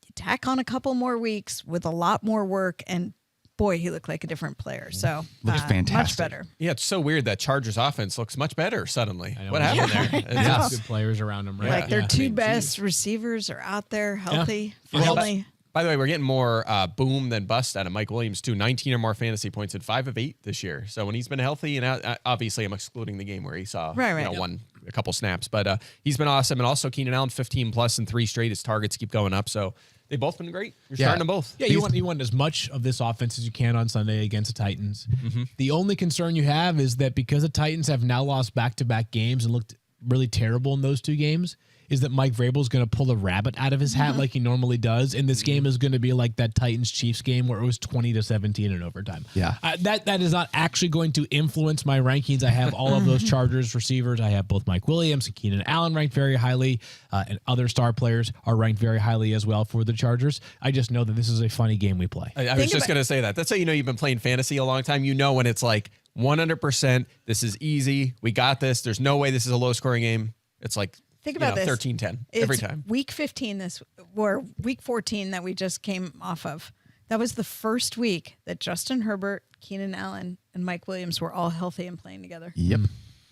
You tack on a couple more weeks with a lot more work, and boy, he looked like a different player. So Looks fantastic. much better. Yeah, it's so weird that Chargers offense looks much better suddenly. I know. What happened there? It's Yeah. just- Good players around him, right? Like their Yeah. 2 I mean, best receivers are out there, healthy, Well, friendly. By the way, we're getting more boom than bust out of Mike Williams, too. 19 or more fantasy points and 5 of 8 this year. So when he's been healthy, and obviously I'm excluding the game where he saw a couple snaps, but he's been awesome. And also Keenan Allen, 15 plus in 3 straight. His targets keep going up. So they've both been great. You're starting them both. Yeah, you want as much of this offense as you can on Sunday against the Titans. The only concern you have is that because the Titans have now lost back-to-back games and looked really terrible in those 2 games, is that Mike Vrabel's going to pull a rabbit out of his hat like he normally does, and this game is going to be like that Titans-Chiefs game where it was 20-17 in overtime. Yeah. That is not actually going to influence my rankings. I have all of those Chargers receivers. I have both Mike Williams and Keenan Allen ranked very highly, and other star players are ranked very highly as well for the Chargers. I just know that this is a funny game we play. I was just going to say that. That's how you know you've been playing fantasy a long time. You know when it's like 100%, this is easy, we got this, there's no way this is a low-scoring game. It's like Think about this. 13-10 every time. Week 15 or week 14 that we just came off of. That was the first week that Justin Herbert, Keenan Allen, and Mike Williams were all healthy and playing together. Yep.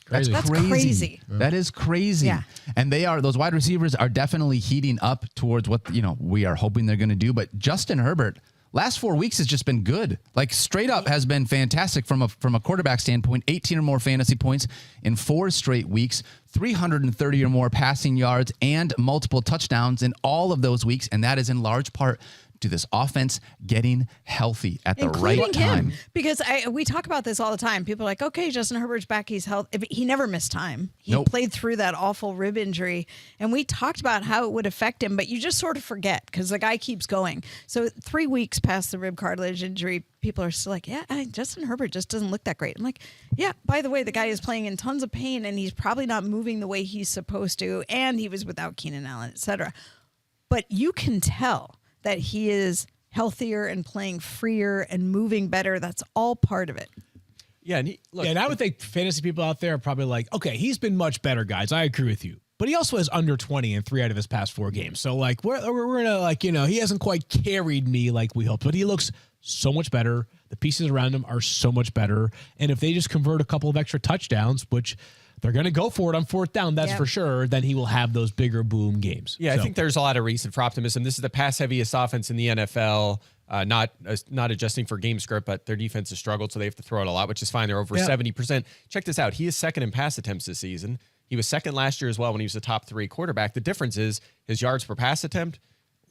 That's crazy. That is crazy. Yeah. And those wide receivers are definitely heating up towards what, we are hoping they're going to do. But Justin Herbert, last 4 weeks has just been good. Like straight up has been fantastic from a quarterback standpoint. 18 or more fantasy points in 4 straight weeks, 330 or more passing yards and multiple touchdowns in all of those weeks. And that is in large part to this offense getting healthy at the right time. Because we talk about this all the time. People are like, okay, Justin Herbert's back. He's healthy. He never missed time. He played through that awful rib injury. And we talked about how it would affect him, but you just sort of forget because the guy keeps going. So 3 weeks past the rib cartilage injury, people are still like, yeah, Justin Herbert just doesn't look that great. I'm like, yeah, by the way, the guy is playing in tons of pain and he's probably not moving the way he's supposed to. And he was without Keenan Allen, et cetera. But you can tell that he is healthier and playing freer and moving better. That's all part of it. Yeah, and I would think fantasy people out there are probably like, okay, he's been much better, guys. I agree with you. But he also has under 20 in 3 out of his past 4 games. So, like, we're going to, he hasn't quite carried me like we hoped. But he looks so much better. The pieces around him are so much better. And if they just convert a couple of extra touchdowns, which they're going to go for it on 4th down, that's for sure, then he will have those bigger boom games. Yeah, I think there's a lot of reason for optimism. This is the pass-heaviest offense in the NFL, not adjusting for game script, but their defense has struggled, so they have to throw it a lot, which is fine. They're over 70%. Check this out. He is second in pass attempts this season. He was second last year as well when he was the top 3 quarterback. The difference is his yards per pass attempt.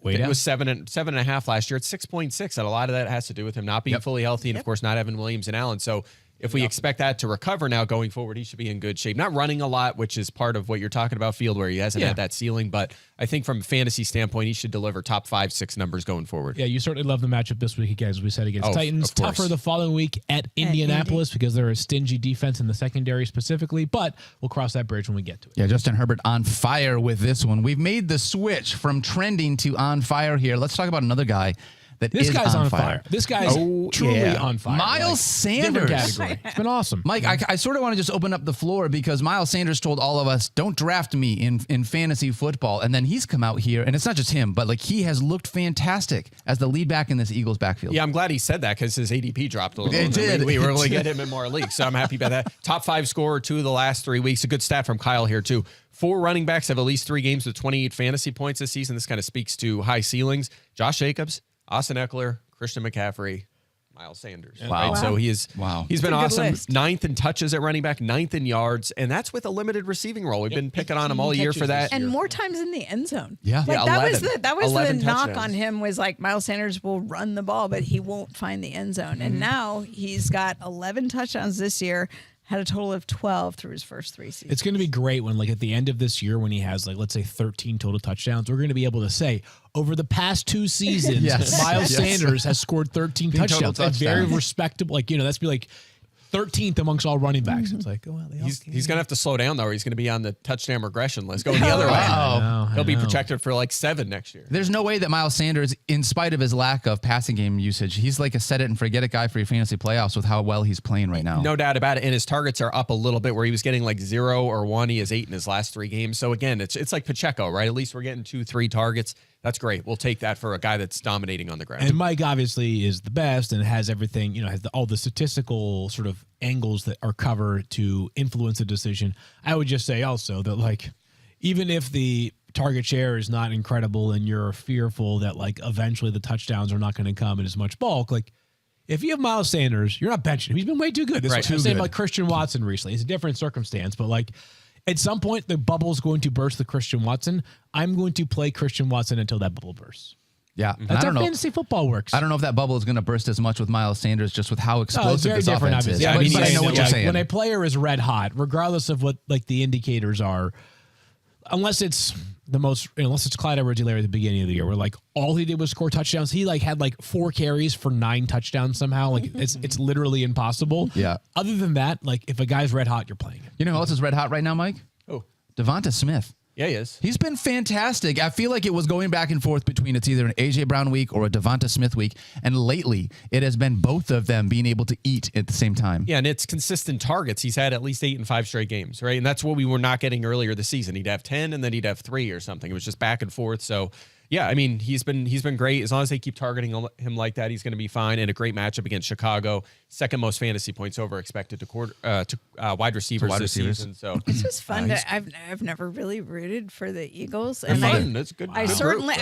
It was 7.5 last year. It's 6.6, and a lot of that has to do with him not being fully healthy and, of course, not having Williams and Allen. So if we expect that to recover now going forward, he should be in good shape. Not running a lot, which is part of what you're talking about, Field, where he hasn't had that ceiling. But I think from a fantasy standpoint, he should deliver top 5, 6 numbers going forward. Yeah, you certainly love the matchup this week, again, as we said, against Titans. Tougher the following week at Indianapolis because they're a stingy defense in the secondary specifically. But we'll cross that bridge when we get to it. Yeah, Justin Herbert on fire with this one. We've made the switch from trending to on fire here. Let's talk about another guy. This guy's on fire. This guy's truly on fire. Miles Sanders. It's been awesome. Mike, I sort of want to just open up the floor because Miles Sanders told all of us, don't draft me in fantasy football. And then he's come out here, and it's not just him, but like he has looked fantastic as the lead back in this Eagles backfield. Yeah, I'm glad he said that because his ADP dropped a little. It did. We were able to get him in more leagues, so I'm happy about that. Top 5 scorer 2 of the last 3 weeks. A good stat from Kyle here, too. 4 running backs have at least 3 games with 28 fantasy points this season. This kind of speaks to high ceilings. Josh Jacobs, Austin Eckler, Christian McCaffrey, Miles Sanders. Wow. Right? So he's been awesome. List. 9th in touches at running back, 9th in yards, and that's with a limited receiving role. We've been picking on him all year for that. And more times in the end zone. Yeah. Like that was the knock touchdowns. on him was like Miles Sanders will run the ball, but he won't find the end zone. And now he's got 11 touchdowns this year. Had a total of 12 through his first 3 seasons. It's going to be great when, like, at the end of this year, when he has, like, let's say 13 total touchdowns, we're going to be able to say, over the past 2 seasons, Miles Sanders has scored 13 touchdowns. That's very respectable. Like, that's be like 13th amongst all running backs. It's like, he's going to have to slow down, though, or he's going to be on the touchdown regression list going the other way. He'll be projected for like 7 next year. There's no way that Miles Sanders, in spite of his lack of passing game usage, he's like a set it and forget it guy for your fantasy playoffs with how well he's playing right now. No doubt about it. And his targets are up a little bit where he was getting like 0 or 1. He has 8 in his last 3 games. So again, it's like Pacheco, right? At least we're getting 2, 3 targets. That's great. We'll take that for a guy that's dominating on the ground. And Mike obviously is the best and has everything, has all the statistical sort of angles that are covered to influence a decision. I would just say also that, like, even if the target share is not incredible and you're fearful that, like, eventually the touchdowns are not going to come in as much bulk, like, if you have Miles Sanders, you're not benching him. He's been way too good. This was the same like Christian Watson recently. It's a different circumstance, but, like, at some point, the bubble is going to burst with Christian Watson. I'm going to play Christian Watson until that bubble bursts. Yeah. That's how fantasy football works. I don't know if that bubble is going to burst as much with Miles Sanders, just with how explosive this offense is. Yeah, but I know what you're saying. When a player is red hot, regardless of what like the indicators are, unless it's Clyde Edwards-Helaire at the beginning of the year, where like all he did was score touchdowns. He like had like 4 carries for 9 touchdowns somehow. Like it's literally impossible. Yeah. Other than that, like if a guy's red hot, you're playing him. You know who else is red hot right now, Mike? Oh, Devonta Smith. Yeah, he is. He's been fantastic. I feel like it was going back and forth between it's either an A.J. Brown week or a Devonta Smith week. And lately, it has been both of them being able to eat at the same time. Yeah, and it's consistent targets. He's had at least 8 in 5 straight games, right? And that's what we were not getting earlier this season. He'd have 10 and then he'd have 3 or something. It was just back and forth. So, Yeah, I mean, he's been great. As long as they keep targeting him like that, he's going to be fine. And a great matchup against Chicago. Second most fantasy points over expected to wide receivers this season. So this is fun. I've never really rooted for the Eagles, and fun. That's good. I certainly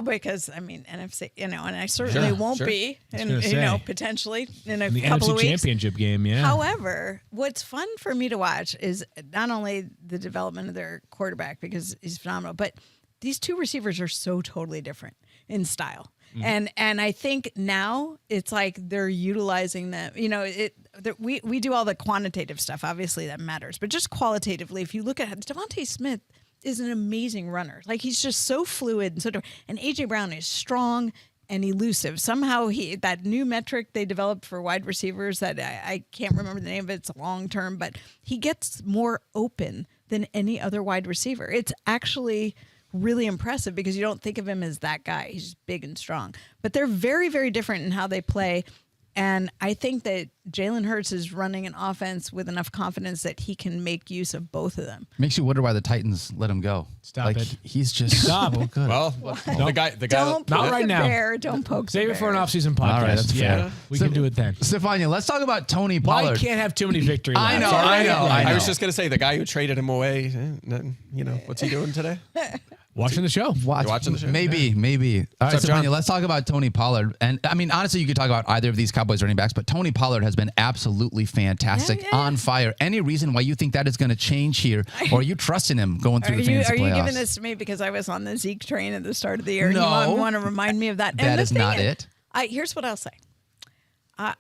because I mean NFC, and I certainly won't be, and potentially in a couple of weeks. Championship game, yeah. However, what's fun for me to watch is not only the development of their quarterback because he's phenomenal, but these two receivers are so totally different in style. And I think now it's like they're utilizing them. We do all the quantitative stuff. Obviously that matters. But just qualitatively, if you look at Devontae Smith is an amazing runner. Like he's just so fluid and A.J. Brown is strong and elusive. Somehow that new metric they developed for wide receivers that I can't remember the name of it. It's long term, but he gets more open than any other wide receiver. It's actually really impressive because you don't think of him as that guy. He's just big and strong. But they're very, very different in how they play. And I think that Jalen Hurts is running an offense with enough confidence that he can make use of both of them. Makes you wonder why the Titans let him go. Stop it. He's just so good. Well, the guy. Don't not right now. Bear. Don't poke. Save it for an off-season podcast. All right, that's fair. We can do it then. Stephania, let's talk about Tony Pollard. Well, I can't have too many victory laps. I know. I was just going to say the guy who traded him away. What's he doing today? Watching the show. Watching the show. Maybe. All right, Stephania, let's talk about Tony Pollard. And I mean, honestly, you could talk about either of these Cowboys running backs, but Tony Pollard has been absolutely fantastic, on fire. Any reason why you think that is going to change here, or are you trusting him going through the fantasy playoffs? Are you giving this to me because I was on the Zeke train at the start of the year? No. And you want to remind me of that? That is not it. Here's what I'll say.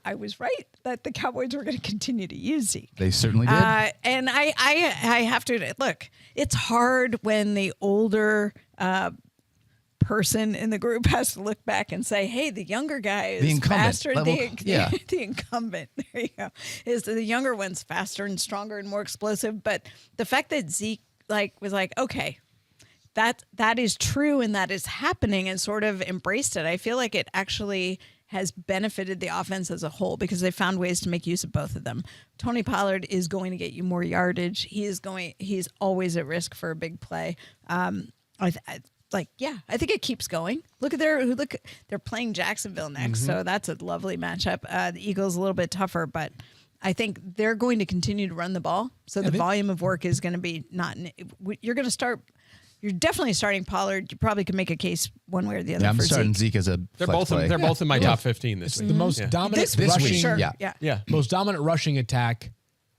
I was right that the Cowboys were going to continue to use Zeke. They certainly did. And I have to look. It's hard when the older person in the group has to look back and say, "Hey, the younger guy is faster." The incumbent, there you go, is the younger one's faster and stronger and more explosive. But the fact that Zeke was like, okay, that is true and that is happening, and sort of embraced it. I feel like it actually has benefited the offense as a whole because they found ways to make use of both of them. Tony Pollard is going to get you more yardage. He's always at risk for a big play. I think it keeps going. Look, they're playing Jacksonville next, so that's a lovely matchup. The Eagles a little bit tougher, but I think they're going to continue to run the ball. So the volume of work is going to be You're definitely starting Pollard. You probably could make a case one way or the other. Yeah, I'm for starting Zeke as a flex play. They're both in my top 15 this week. The most dominant rushing, most dominant rushing attack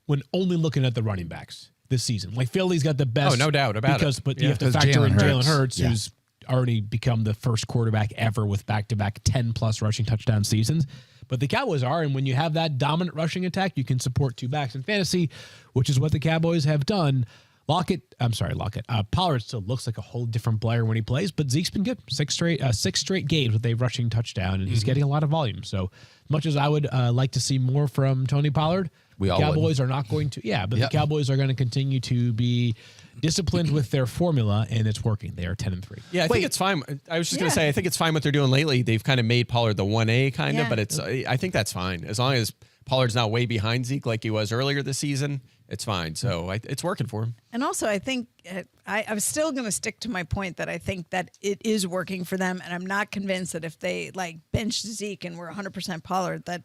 when only looking at the running backs this season. Like Philly's got the best. Oh, no doubt about it. But you have to factor in Jalen Hurts, who's already become the first quarterback ever with back-to-back 10-plus rushing touchdown seasons. But the Cowboys are, and when you have that dominant rushing attack, you can support two backs in fantasy, which is what the Cowboys have done. Pollard still looks like a whole different player when he plays, but Zeke's been good. Six straight games with a rushing touchdown, and he's getting a lot of volume. So as much as I would like to see more from Tony Pollard, the Cowboys are not going to. Yeah, but the Cowboys are going to continue to be disciplined with their formula, and it's working. They are 10-3. Yeah, I think it's fine. I was just going to say, I think it's fine what they're doing lately. They've kind of made Pollard the 1A kind of, but I think that's fine. As long as Pollard's not way behind Zeke like he was earlier this season, it's fine. So it's working for him. And also, I think I'm still going to stick to my point that I think that it is working for them. And I'm not convinced that if they benched Zeke and were 100% Pollard, that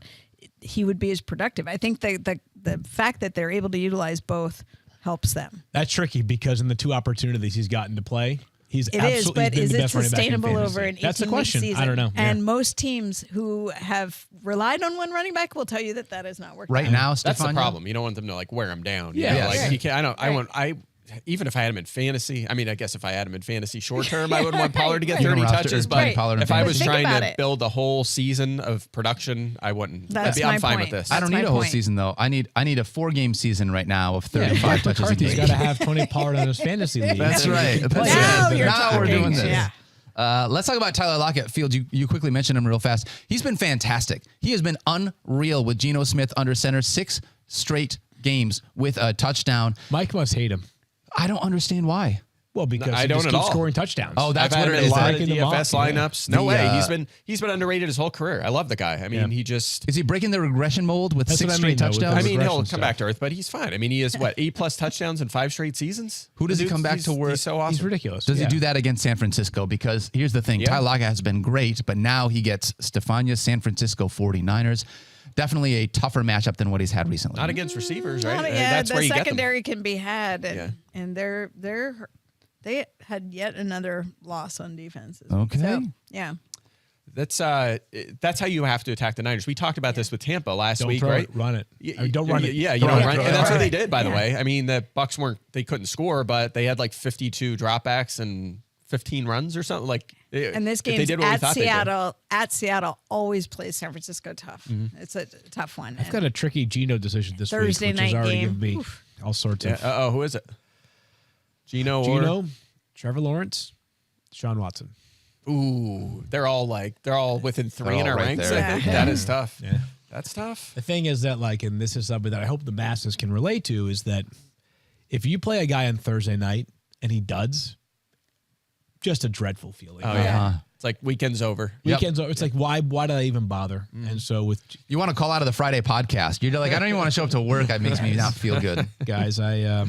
he would be as productive. I think the fact that they're able to utilize both helps them. That's tricky because in the two opportunities he's gotten to play, is it sustainable over an 18-week season? I don't know. And most teams who have relied on one running back will tell you that is not working. Right now, that's the problem. You don't want them to wear him down. He can't. Even if I had him in fantasy, I mean, I guess if I had him in fantasy short term, I would want Pollard to get 30 touches. But if I was trying to build a whole season of production, I wouldn't. I'm fine with this. I don't need a whole season though. I need a 4-game season right now of 35 touches a game. He's got to have Tony Pollard on his fantasy league. That's right. Now we're doing this. Yeah. Let's talk about Tyler Lockett. Fields, you quickly mentioned him real fast. He's been fantastic. He has been unreal with Geno Smith under center. 6 straight games with a touchdown. Mike must hate him. I don't understand why. Well, because I he don't just at keeps all. scoring touchdowns. Oh, that's I've what had it him in is. a lot Breaking of them DFS off, lineups. No The, way. He's been underrated his whole career. I love the guy. I mean, he just. Is he breaking the regression mold with That's 6 what I straight mean, though, with touchdowns? I mean, he'll regression come stuff. back to earth, but he's fine. I mean, he has 8+ touchdowns in 5 straight seasons. Who does he Dude's- come back to work? He's so awesome. He's ridiculous. Does he do that against San Francisco? Because here's the thing. Yeah. Ty Lockett has been great, but now he gets Stephania San Francisco 49ers. Definitely a tougher matchup than what he's had recently. Not against receivers, right? That's where the you get them. secondary can be had, and, Yeah. they had yet another loss on defense. Okay. So, yeah. That's how you have to attack the Niners. We talked about this with Tampa last Don't week, throw right? it, run it. I mean, don't run it. Yeah, you Throw know, it, right? throw And it. that's what they Right. did, by the Yeah. way. I mean, the Bucks they couldn't score, but they had like 52 dropbacks and 15 runs or something. Like, And this they game did what we at thought they did. Seattle. At Seattle, always plays San Francisco tough. It's a tough one. I've got a tricky Geno decision this Thursday week, which has night already game. given me Oof. all sorts Yeah. of. Who is it? Geno. Geno, Trevor Lawrence, Sean Watson. Ooh, they're all within 3 in all our right ranks. there. I think Yeah. that is tough. Yeah. That's tough. The thing is that, like, and this is something that I hope the masses can relate to, is that if you play a guy on Thursday night and he duds, just a dreadful feeling. Oh yeah. It's like weekend's over. Weekends, it's like, why did I even bother? And so with You want to call out of the Friday podcast. You're like, I don't even want to show up to work. That makes me not feel good. guys, I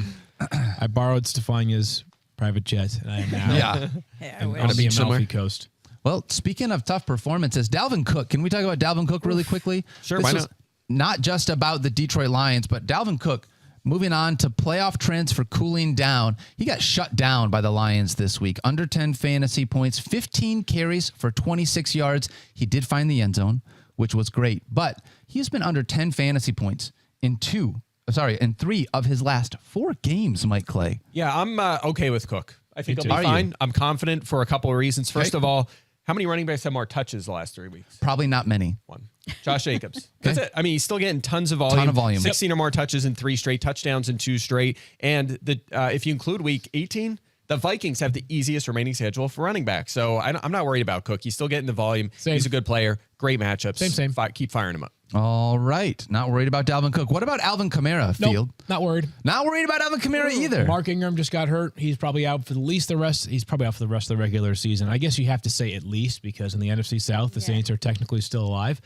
borrowed Stephania's private jet, and I am now Yeah, on the beach somewhere. Amalfi Coast. Well, speaking of tough performances, Dalvin Cook. Can we talk about Dalvin Cook really quickly? Sure, This why was not just about the Detroit Lions, but Dalvin Cook moving on to playoff trends for cooling down. He got shut down by the Lions this week. Under 10 fantasy points, 15 carries for 26 yards. He did find the end zone, which was great, but he's been under 10 fantasy points in 3 of his last 4 games, Mike Clay. Yeah, I'm okay with Cook. I think Me he'll too. be Are you? fine. I'm confident for a couple of reasons. First Okay. of all, how many running backs have more touches the last 3 weeks? Probably not many. 1. Josh Jacobs. That's it. I mean, he's still getting tons of volume. Ton of volume. 16 or more touches in 3 straight, touchdowns in 2 straight. And if you include week 18, the Vikings have the easiest remaining schedule for running back. So I'm not worried about Cook. He's still getting the volume. Same. He's a good player. Great matchups. Same. Keep firing him up. All right. Not worried about Dalvin Cook. What about Alvin Kamara, Field? Nope, not worried. Not worried about Alvin Kamara either. Mark Ingram just got hurt. He's probably out for He's probably out for the rest of the regular season. I guess you have to say at least, because in the NFC South, the Saints are technically still alive.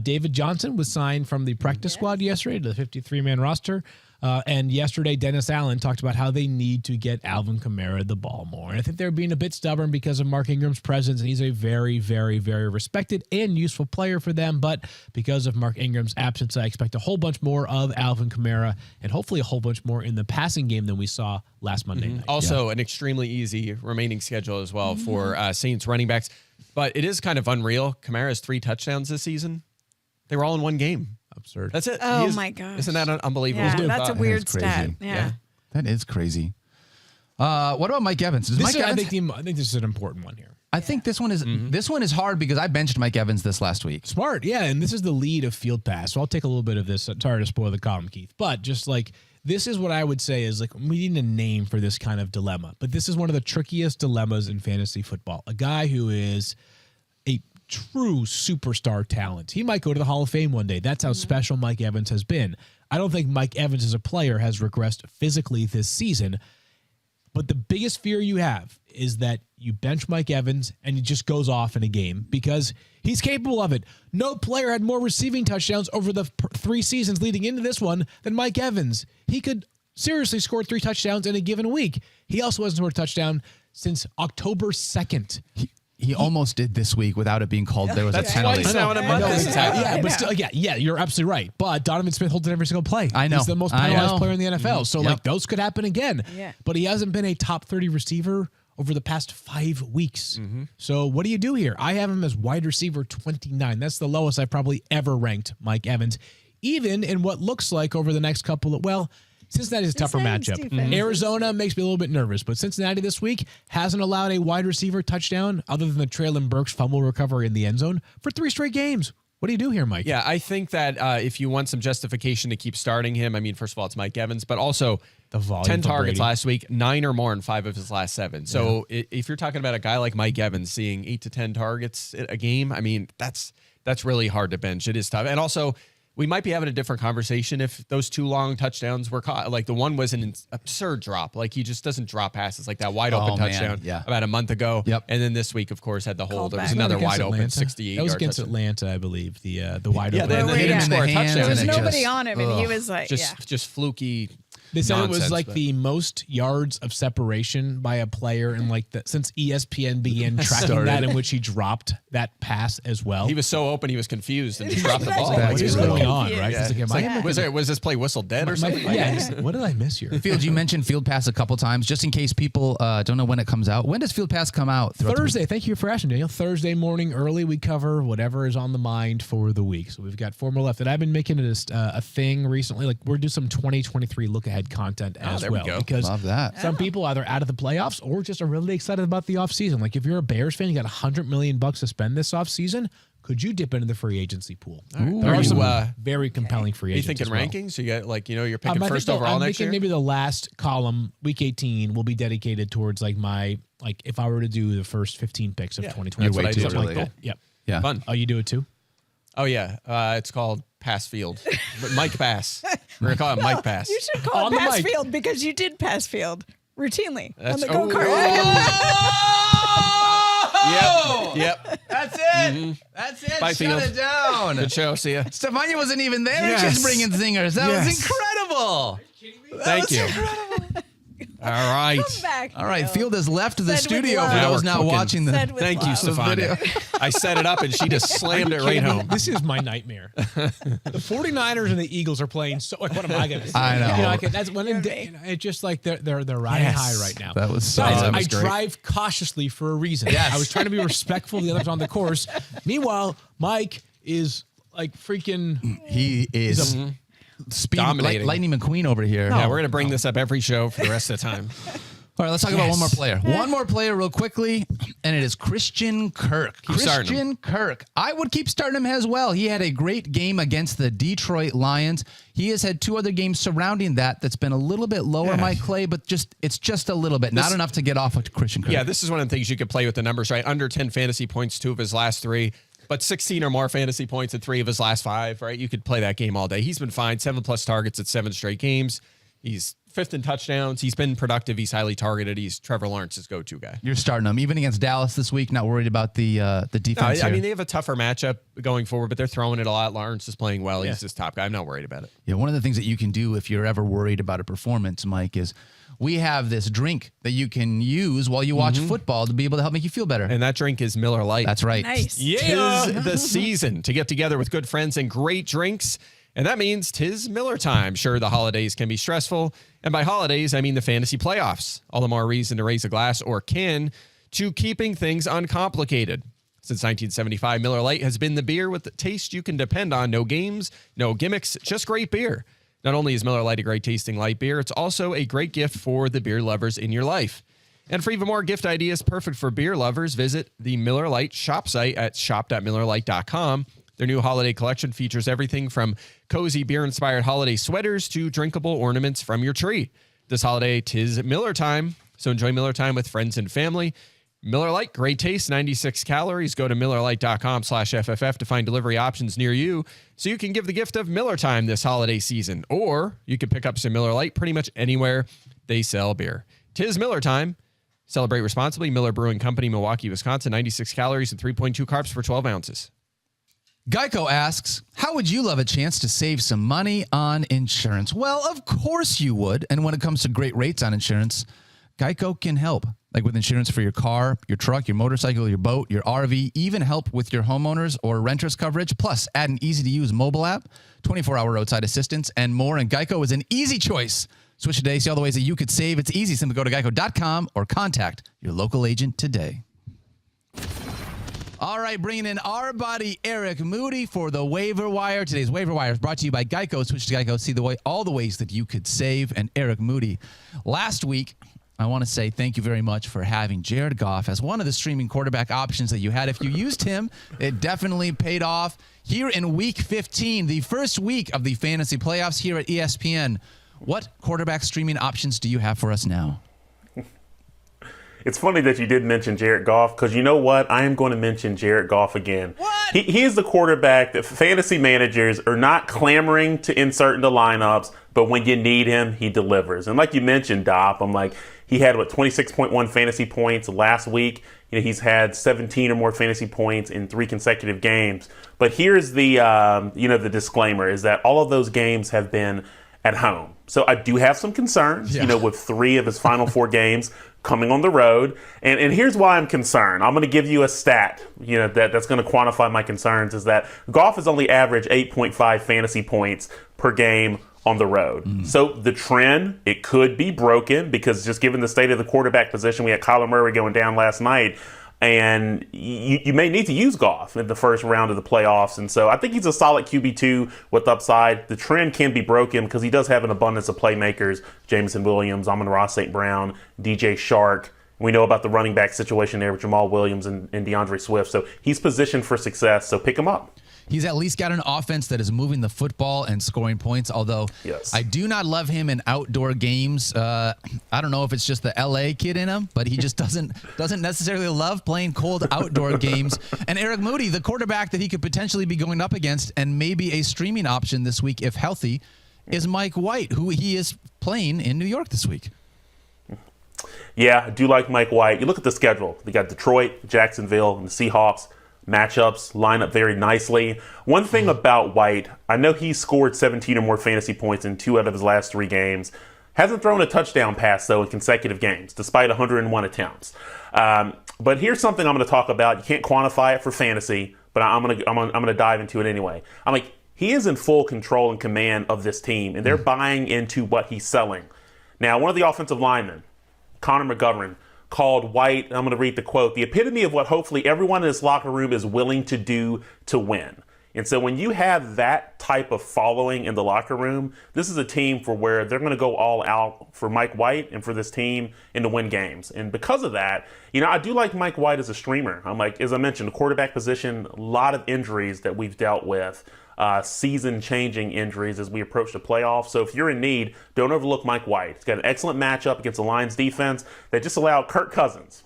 David Johnson was signed from the practice squad yesterday to the 53-man roster. And yesterday, Dennis Allen talked about how they need to get Alvin Kamara the ball more. And I think they're being a bit stubborn because of Mark Ingram's presence. And he's a very, very, very respected and useful player for them. But because of Mark Ingram's absence, I expect a whole bunch more of Alvin Kamara and hopefully a whole bunch more in the passing game than we saw last Monday night. Also, an extremely easy remaining schedule as well for Saints running backs. But it is kind of unreal. Kamara has 3 touchdowns this season. They were all in 1 game. Absurd. That's it. Oh, He is- my gosh. Isn't that unbelievable? Yeah, that's a weird crazy. stat. Yeah. Yeah. That is crazy. What about Mike Evans? Does Mike Evans? I think this is an important one here. I think this one is hard because I benched Mike Evans this last week. Smart, yeah, and this is the lead of Field Pass. So I'll take a little bit of this. Sorry to spoil the column, Keith, but just like this is what I would say is like we need a name for this kind of dilemma. But this is one of the trickiest dilemmas in fantasy football. A guy who is a true superstar talent. He might go to the Hall of Fame one day. That's how special Mike Evans has been. I don't think Mike Evans as a player has regressed physically this season. But the biggest fear you have is that you bench Mike Evans and he just goes off in a game because he's capable of it. No player had more receiving touchdowns over the 3 seasons leading into this one than Mike Evans. He could seriously score 3 touchdowns in a given week. He also hasn't scored a touchdown since October 2nd. He almost did this week without it being called. There was That's a penalty. twice now in a month. This has happened. Yeah, but still, yeah, you're absolutely right. But Donovan Smith holds it every single play. I know. He's the most I penalized know. player in the NFL. So, like, those could happen again. Yeah. But he hasn't been a top 30 receiver over the past 5 weeks. So what do you do here? I have him as wide receiver 29. That's the lowest I've probably ever ranked Mike Evans, even in what looks like over the next couple of, well, Cincinnati's a tougher Cincinnati's matchup. defense is- Arizona makes me a little bit nervous, but Cincinnati this week hasn't allowed a wide receiver touchdown other than the Traylon Burks fumble recovery in the end zone for 3 straight games. What do you do here, Mike? Yeah, I think that if you want some justification to keep starting him, I mean, first of all, it's Mike Evans, but also The volume 10 for targets Brady. last week, 9 or more in 5 of his last 7. So if you're talking about a guy like Mike Evans seeing 8 to 10 targets a game, I mean, that's really hard to bench. It is tough. And also, we might be having a different conversation if those 2 long touchdowns were caught. Like the one was an absurd drop. Like he just doesn't drop passes like that wide open touchdown about a month ago. Yep. And then this week, of course, had the hold. There was That another against wide open Atlanta. 68. That was yard against touchdown. Atlanta, I believe. The wide open. They hit him in the score a hands touchdown. and There's it nobody just- on him, and he was like, just fluky. They said it was nonsense, like but- the most yards of separation by a player in like since ESPN began tracking that, in which he dropped that pass as well. He was so open, he was confused and just dropped the ball. That's what is brutal. going on, Yeah. right? Yeah. It's like, am I- Was this play whistle dead or something? What did I miss here? Field, you mentioned Field Pass a couple times, just in case people don't know when it comes out. When does Field Pass come out? Thursday. Thank you for asking, Daniel. Thursday morning early, we cover whatever is on the mind for the week. So we've got 4 more left. And I've been making it a thing recently. Like we're doing some 2023 look ahead content as there we well. go. Because Love that. some people either out of the playoffs or just are really excited about the offseason. Like if you're a Bears fan, you got $100 million to spend this offseason. Could you dip into the free agency pool? There Are are some you, very compelling free Are you agents. thinking as well. rankings? So you got like, you're picking I first think overall I'm next thinking year? maybe the last column, week 18, will be dedicated towards like my, like if I were to do the first 15 picks of 2020. That's what I do, Something like really. that. Yep. Yeah. Fun. Oh, you do it too? Oh, yeah. It's called Pass Field. But Mike Pass. We're going to call it Mike Pass. you should call On it the pass mic. field because you did pass field routinely on the oh, go-kart. Yep. That's it. That's it. Bye, Shut Field. it down. Good show. See ya. Stephania wasn't even there. Yes. She's bringing zingers. That was Yes. incredible. Thank you. All right. Come back. All right, Phil. Field has left the Said with studio for love. Now those we're not cooking. watching the. Said with Thank you, love. Stephania. I set it up and she just slammed it right home. This is my nightmare. The 49ers and the Eagles are playing so. Like, what am I going to say? I know. You know, that's when it's just like they're riding Yes. high right now. That was so. Guys, that I was great. drive cautiously for a reason. Yes. I was trying to be respectful of the others on the course. Meanwhile, Mike is like freaking. He is speed Dominating. Lightning McQueen over here. Yeah, we're going to bring this up every show for the rest of the time. All right, let's talk about one more player. One more player real quickly, and it is Christian Kirk. starting Christian Kirk. I would keep starting him as well. He had a great game against the Detroit Lions. He has had 2 other games surrounding that's been a little bit lower, Mike Clay, but it's just a little bit. Not enough to get off of Christian Kirk. Yeah, this is one of the things you could play with the numbers, right? Under 10 fantasy points, 2 of his last 3, but 16 or more fantasy points in 3 of his last 5, right? You could play that game all day. He's been fine. 7+ targets at 7 straight games. He's 5th in touchdowns. He's been productive. He's highly targeted. He's Trevor Lawrence's go-to guy. You're starting him. Even against Dallas this week, not worried about the defense I here. mean, they have a tougher matchup going forward, but they're throwing it a lot. Lawrence is playing well. He's his top guy. I'm not worried about it. Yeah, one of the things that you can do if you're ever worried about a performance, Mike, is we have this drink that you can use while you watch football to be able to help make you feel better. And that drink is Miller Lite. That's right. Nice. Tis the season to get together with good friends and great drinks. And that means 'tis Miller time. Sure, the holidays can be stressful. And by holidays, I mean the fantasy playoffs. All the more reason to raise a glass or can to keeping things uncomplicated. Since 1975, Miller Lite has been the beer with the taste you can depend on. No games, no gimmicks, just great beer. Not only is Miller Lite a great tasting light beer, it's also a great gift for the beer lovers in your life. And for even more gift ideas perfect for beer lovers, visit the Miller Lite shop site at shop.millerlite.com. Their new holiday collection features everything from cozy beer-inspired holiday sweaters to drinkable ornaments from your tree. This holiday, 'tis Miller time, so enjoy Miller time with friends and family. Miller Lite, great taste, 96 calories. Go to MillerLite.com/FFF to find delivery options near you so you can give the gift of Miller time this holiday season. Or you can pick up some Miller Lite pretty much anywhere they sell beer. 'Tis Miller time. Celebrate responsibly. Miller Brewing Company, Milwaukee, Wisconsin, 96 calories and 3.2 carbs for 12 ounces. Geico asks, how would you love a chance to save some money on insurance? Well, of course you would. And when it comes to great rates on insurance, Geico can help. Like with insurance for your car, your truck, your motorcycle, your boat, your RV, even help with your homeowners or renters coverage. Plus, add an easy-to-use mobile app, 24-hour roadside assistance, and more. And Geico is an easy choice. Switch today. See all the ways that you could save. It's easy. Simply go to geico.com or contact your local agent today. All right, bringing in our buddy Eric Moody for the Waiver Wire. Today's Waiver Wire is brought to you by Geico. Switch to Geico. See all the ways that you could save. And Eric Moody, last week, I want to say thank you very much for having Jared Goff as one of the streaming quarterback options that you had. If you used him, it definitely paid off. Here in Week 15, the first week of the fantasy playoffs here at ESPN, what quarterback streaming options do you have for us now? It's funny that you did mention Jared Goff, because you know what? I am going to mention Jared Goff again. What? He is the quarterback that fantasy managers are not clamoring to insert into lineups, but when you need him, he delivers. And like you mentioned, Dopp, I'm like, he had, 26.1 fantasy points last week. He's had 17 or more fantasy points in 3 consecutive games. But here's the, the disclaimer is that all of those games have been at home. So I do have some concerns, with 3 of his final 4 games coming on the road. And here's why I'm concerned. I'm going to give you a stat, that's going to quantify my concerns, is that Goff has only averaged 8.5 fantasy points per game on the road. So the trend, it could be broken, because just given the state of the quarterback position, we had Kyler Murray going down last night, and you may need to use Goff in the first round of the playoffs. And so I think he's a solid QB2 with upside. The trend can be broken because he does have an abundance of playmakers: Jameson Williams, Amon-Ra St. Brown, DJ Shark. We know about the running back situation there with Jamal Williams and DeAndre Swift. So he's positioned for success, so pick him up. He's at least got an offense that is moving the football and scoring points, although I do not love him in outdoor games. I don't know if it's just the LA kid in him, but he just doesn't necessarily love playing cold outdoor games. And Eric Moody, the quarterback that he could potentially be going up against and maybe a streaming option this week if healthy, is Mike White, who he is playing in New York this week. Yeah, I do like Mike White. You look at the schedule. They got Detroit, Jacksonville, and the Seahawks. Matchups line up very nicely. One thing about White, I know he scored 17 or more fantasy points in 2 out of his last 3 games. Hasn't thrown a touchdown pass, though, in consecutive games, despite 101 attempts. But here's something I'm going to talk about. You can't quantify it for fantasy, but I'm going to dive into it anyway. I'm like, he is in full control and command of this team, and they're buying into what he's selling. Now, one of the offensive linemen, Connor McGovern, called White, I'm going to read the quote, the epitome of what hopefully everyone in this locker room is willing to do to win. And so when you have that type of following in the locker room, this is a team for where they're going to go all out for Mike White and for this team and to win games. And because of that, I do like Mike White as a streamer. I'm like, as I mentioned, the quarterback position, a lot of injuries that we've dealt with. Season-changing injuries as we approach the playoffs. So if you're in need, don't overlook Mike White. He's got an excellent matchup against the Lions defense that just allowed Kirk Cousins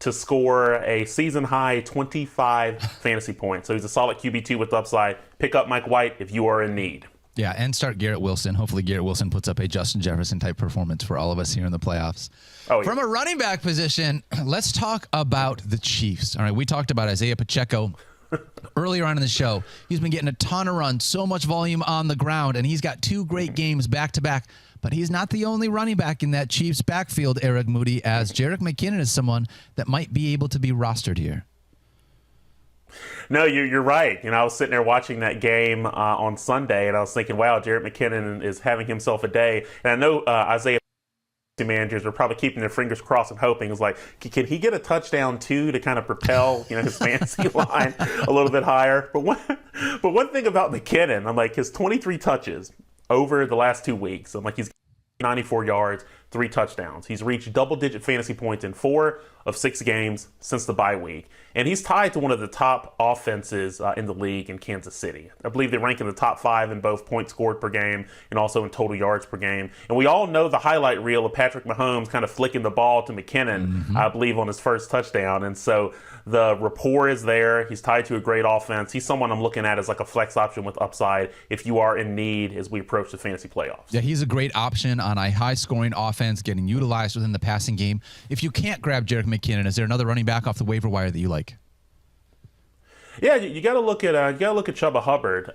to score a season-high 25 fantasy points. So he's a solid QB2 with upside. Pick up Mike White if you are in need. Yeah, and start Garrett Wilson. Hopefully Garrett Wilson puts up a Justin Jefferson-type performance for all of us here in the playoffs. Oh, yeah. From a running back position, let's talk about the Chiefs. All right, we talked about Isaiah Pacheco earlier on in the show. He's been getting a ton of runs, so much volume on the ground, and he's got 2 great games back-to-back. But he's not the only running back in that Chiefs backfield, Eric Moody, as Jerick McKinnon is someone that might be able to be rostered here. No, you're right. I was sitting there watching that game on Sunday, and I was thinking, wow, Jerick McKinnon is having himself a day. And I know Isaiah managers are probably keeping their fingers crossed and hoping. It's like, can he get a touchdown too to kind of propel his fantasy line a little bit higher? But one thing about McKinnon, I'm like, his 23 touches over the last 2 weeks, I'm like, he's 94 yards, 3 touchdowns. He's reached double-digit fantasy points in 4 of 6 games since the bye week. And he's tied to one of the top offenses in the league in Kansas City. I believe they rank in the top 5 in both points scored per game and also in total yards per game. And we all know the highlight reel of Patrick Mahomes kind of flicking the ball to McKinnon, I believe, on his first touchdown. And so the rapport is there. He's tied to a great offense. He's someone I'm looking at as like a flex option with upside if you are in need as we approach the fantasy playoffs. Yeah, he's a great option on a high-scoring offense, getting utilized within the passing game. If you can't grab Jerick McKinnon, is there another running back off the waiver wire that you like? Yeah, you got to look at Chuba Hubbard.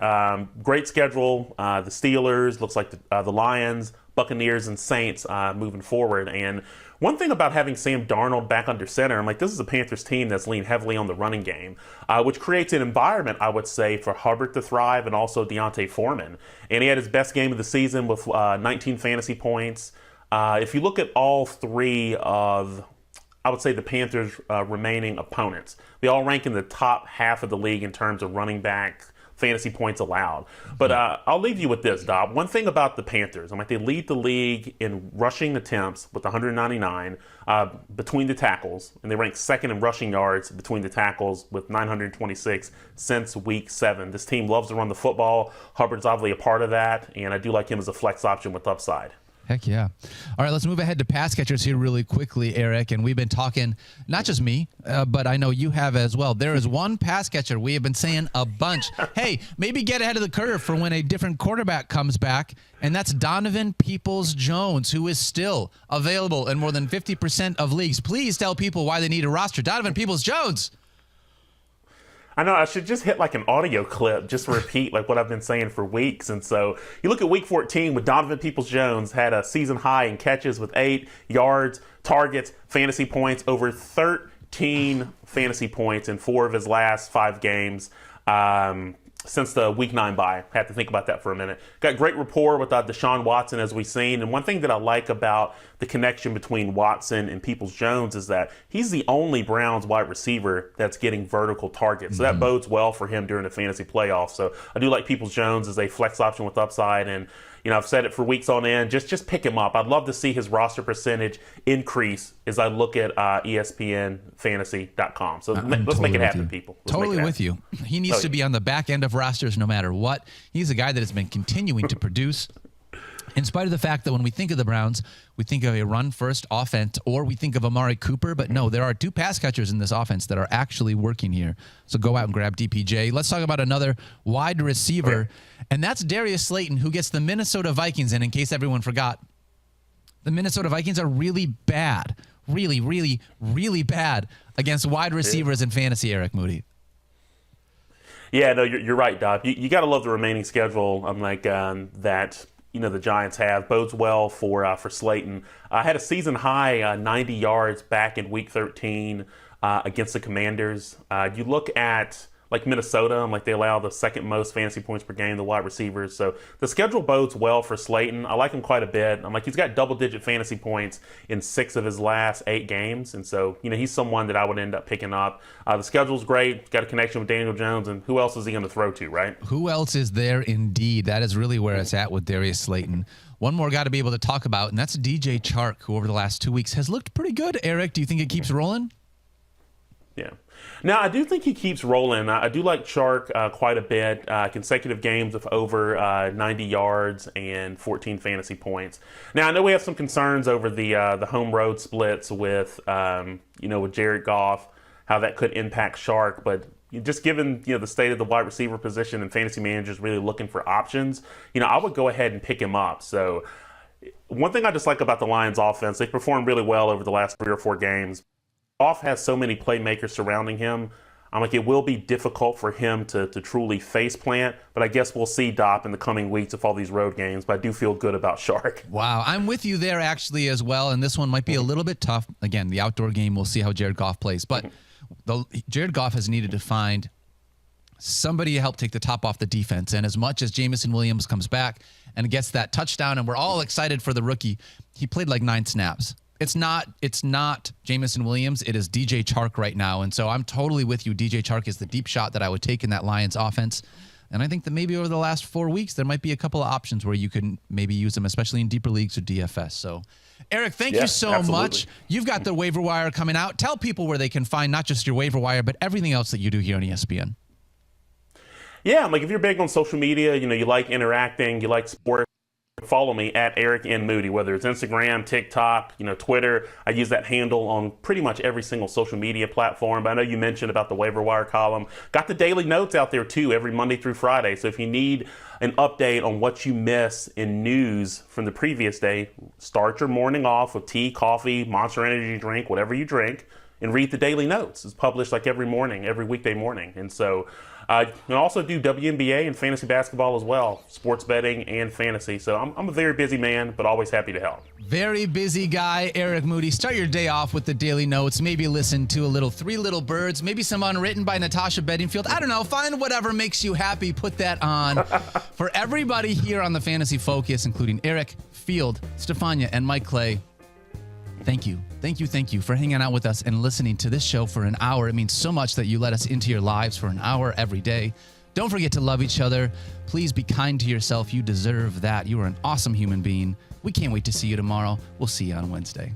Great schedule. The Steelers, looks like the Lions, Buccaneers, and Saints moving forward. And one thing about having Sam Darnold back under center, I'm like, this is a Panthers team that's leaned heavily on the running game, which creates an environment, I would say, for Hubbard to thrive and also Deontay Foreman. And he had his best game of the season with 19 fantasy points. If you look at all 3 of, I would say, the Panthers' remaining opponents, they all rank in the top half of the league in terms of running back fantasy points allowed. But I'll leave you with this, Dopp. One thing about the Panthers, I'm like, they lead the league in rushing attempts with 199 between the tackles, and they rank 2nd in rushing yards between the tackles with 926 since week 7. This team loves to run the football. Hubbard's obviously a part of that, and I do like him as a flex option with upside. Heck yeah. All right, let's move ahead to pass catchers here really quickly, Eric. And we've been talking, not just me, but I know you have as well. There is one pass catcher we have been saying a bunch. Hey, maybe get ahead of the curve for when a different quarterback comes back. And that's Donovan Peoples-Jones, who is still available in more than 50% of leagues. Please tell people why they need a roster. Donovan Peoples-Jones. I know I should just hit like an audio clip, just repeat like what I've been saying for weeks. And so you look at week 14 with Donovan Peoples-Jones had a season high in catches with 8 yards, targets, fantasy points, over 13 fantasy points in 4 of his last 5 games. Since the week 9 bye. Had to think about that for a minute. Got great rapport with Deshaun Watson, as we've seen. And one thing that I like about the connection between Watson and Peoples-Jones is that he's the only Browns wide receiver that's getting vertical targets. So that bodes well for him during the fantasy playoffs. So I do like Peoples-Jones as a flex option with upside. And, you know, I've said it for weeks on end. Just pick him up. I'd love to see his roster percentage increase as I look at ESPNFantasy.com. So let's make it happen, people. Totally with you. He needs to be on the back end of rosters no matter what. He's a guy that has been continuing to produce. In spite of the fact that when we think of the Browns, we think of a run-first offense, or we think of Amari Cooper. But no, there are 2 pass catchers in this offense that are actually working here. So go out and grab DPJ. Let's talk about another wide receiver, and that's Darius Slayton, who gets the Minnesota Vikings. And in case everyone forgot, the Minnesota Vikings are really bad, really, really, really bad against wide receivers in fantasy, Eric Moody. Yeah, no, you're right, Dopp. You got to love the remaining schedule. That the Giants have bodes well for Slayton. Had a season high 90 yards back in Week 13 against the Commanders. You look at like Minnesota, they allow the second most fantasy points per game, the wide receivers. So the schedule bodes well for Slayton. I like him quite a bit. He's got double-digit fantasy points in 6 of his last 8 games. And so, he's someone that I would end up picking up. The schedule's great. Got a connection with Daniel Jones. And who else is he going to throw to, right? Who else is there indeed? That is really where it's at with Darius Slayton. One more guy to be able to talk about, and that's DJ Chark, who over the last 2 weeks has looked pretty good. Eric, do you think it keeps rolling? Yeah. Now, I do think he keeps rolling. I do like Chark quite a bit. Consecutive games of over 90 yards and 14 fantasy points. Now, I know we have some concerns over the home road splits with Jared Goff, how that could impact Chark. But just given the state of the wide receiver position and fantasy managers really looking for options, I would go ahead and pick him up. So one thing I just like about the Lions offense, they performed really well over the last 3 or 4 games. Goff has so many playmakers surrounding him. It will be difficult for him to truly face plant, but I guess we'll see Dopp in the coming weeks of all these road games, but I do feel good about Chark. Wow, I'm with you there actually as well, and this one might be a little bit tough. Again, the outdoor game, we'll see how Jared Goff plays, but Jared Goff has needed to find somebody to help take the top off the defense, and as much as Jameson Williams comes back and gets that touchdown, and we're all excited for the rookie, he played like 9 snaps. It's not Jameson Williams. It is DJ Chark right now. And so I'm totally with you. DJ Chark is the deep shot that I would take in that Lions offense. And I think that maybe over the last 4 weeks, there might be a couple of options where you can maybe use them, especially in deeper leagues or DFS. So, Eric, thank you so much. You've got the waiver wire coming out. Tell people where they can find not just your waiver wire, but everything else that you do here on ESPN. Yeah, if you're big on social media, you like interacting, you like sports, follow me at Eric N. Moody, whether it's Instagram, TikTok, Twitter. I use that handle on pretty much every single social media platform. But I know you mentioned about the waiver wire column. Got the daily notes out there too, every Monday through Friday. So if you need an update on what you miss in news from the previous day, start your morning off with tea, coffee, Monster Energy drink, whatever you drink, and read the daily notes. It's published every morning, every weekday morning. And so you can also do WNBA and fantasy basketball as well, sports betting and fantasy. So I'm a very busy man, but always happy to help. Very busy guy, Eric Moody. Start your day off with the daily notes. Maybe listen to a little 3 Little Birds, maybe some Unwritten by Natasha Bedingfield. I don't know. Find whatever makes you happy. Put that on. For everybody here on the Fantasy Focus, including Eric, Field, Stephania, and Mike Clay, thank you. Thank you for hanging out with us and listening to this show for an hour. It means so much that you let us into your lives for an hour every day. Don't forget to love each other. Please be kind to yourself. You deserve that. You are an awesome human being. We can't wait to see you tomorrow. We'll see you on Wednesday.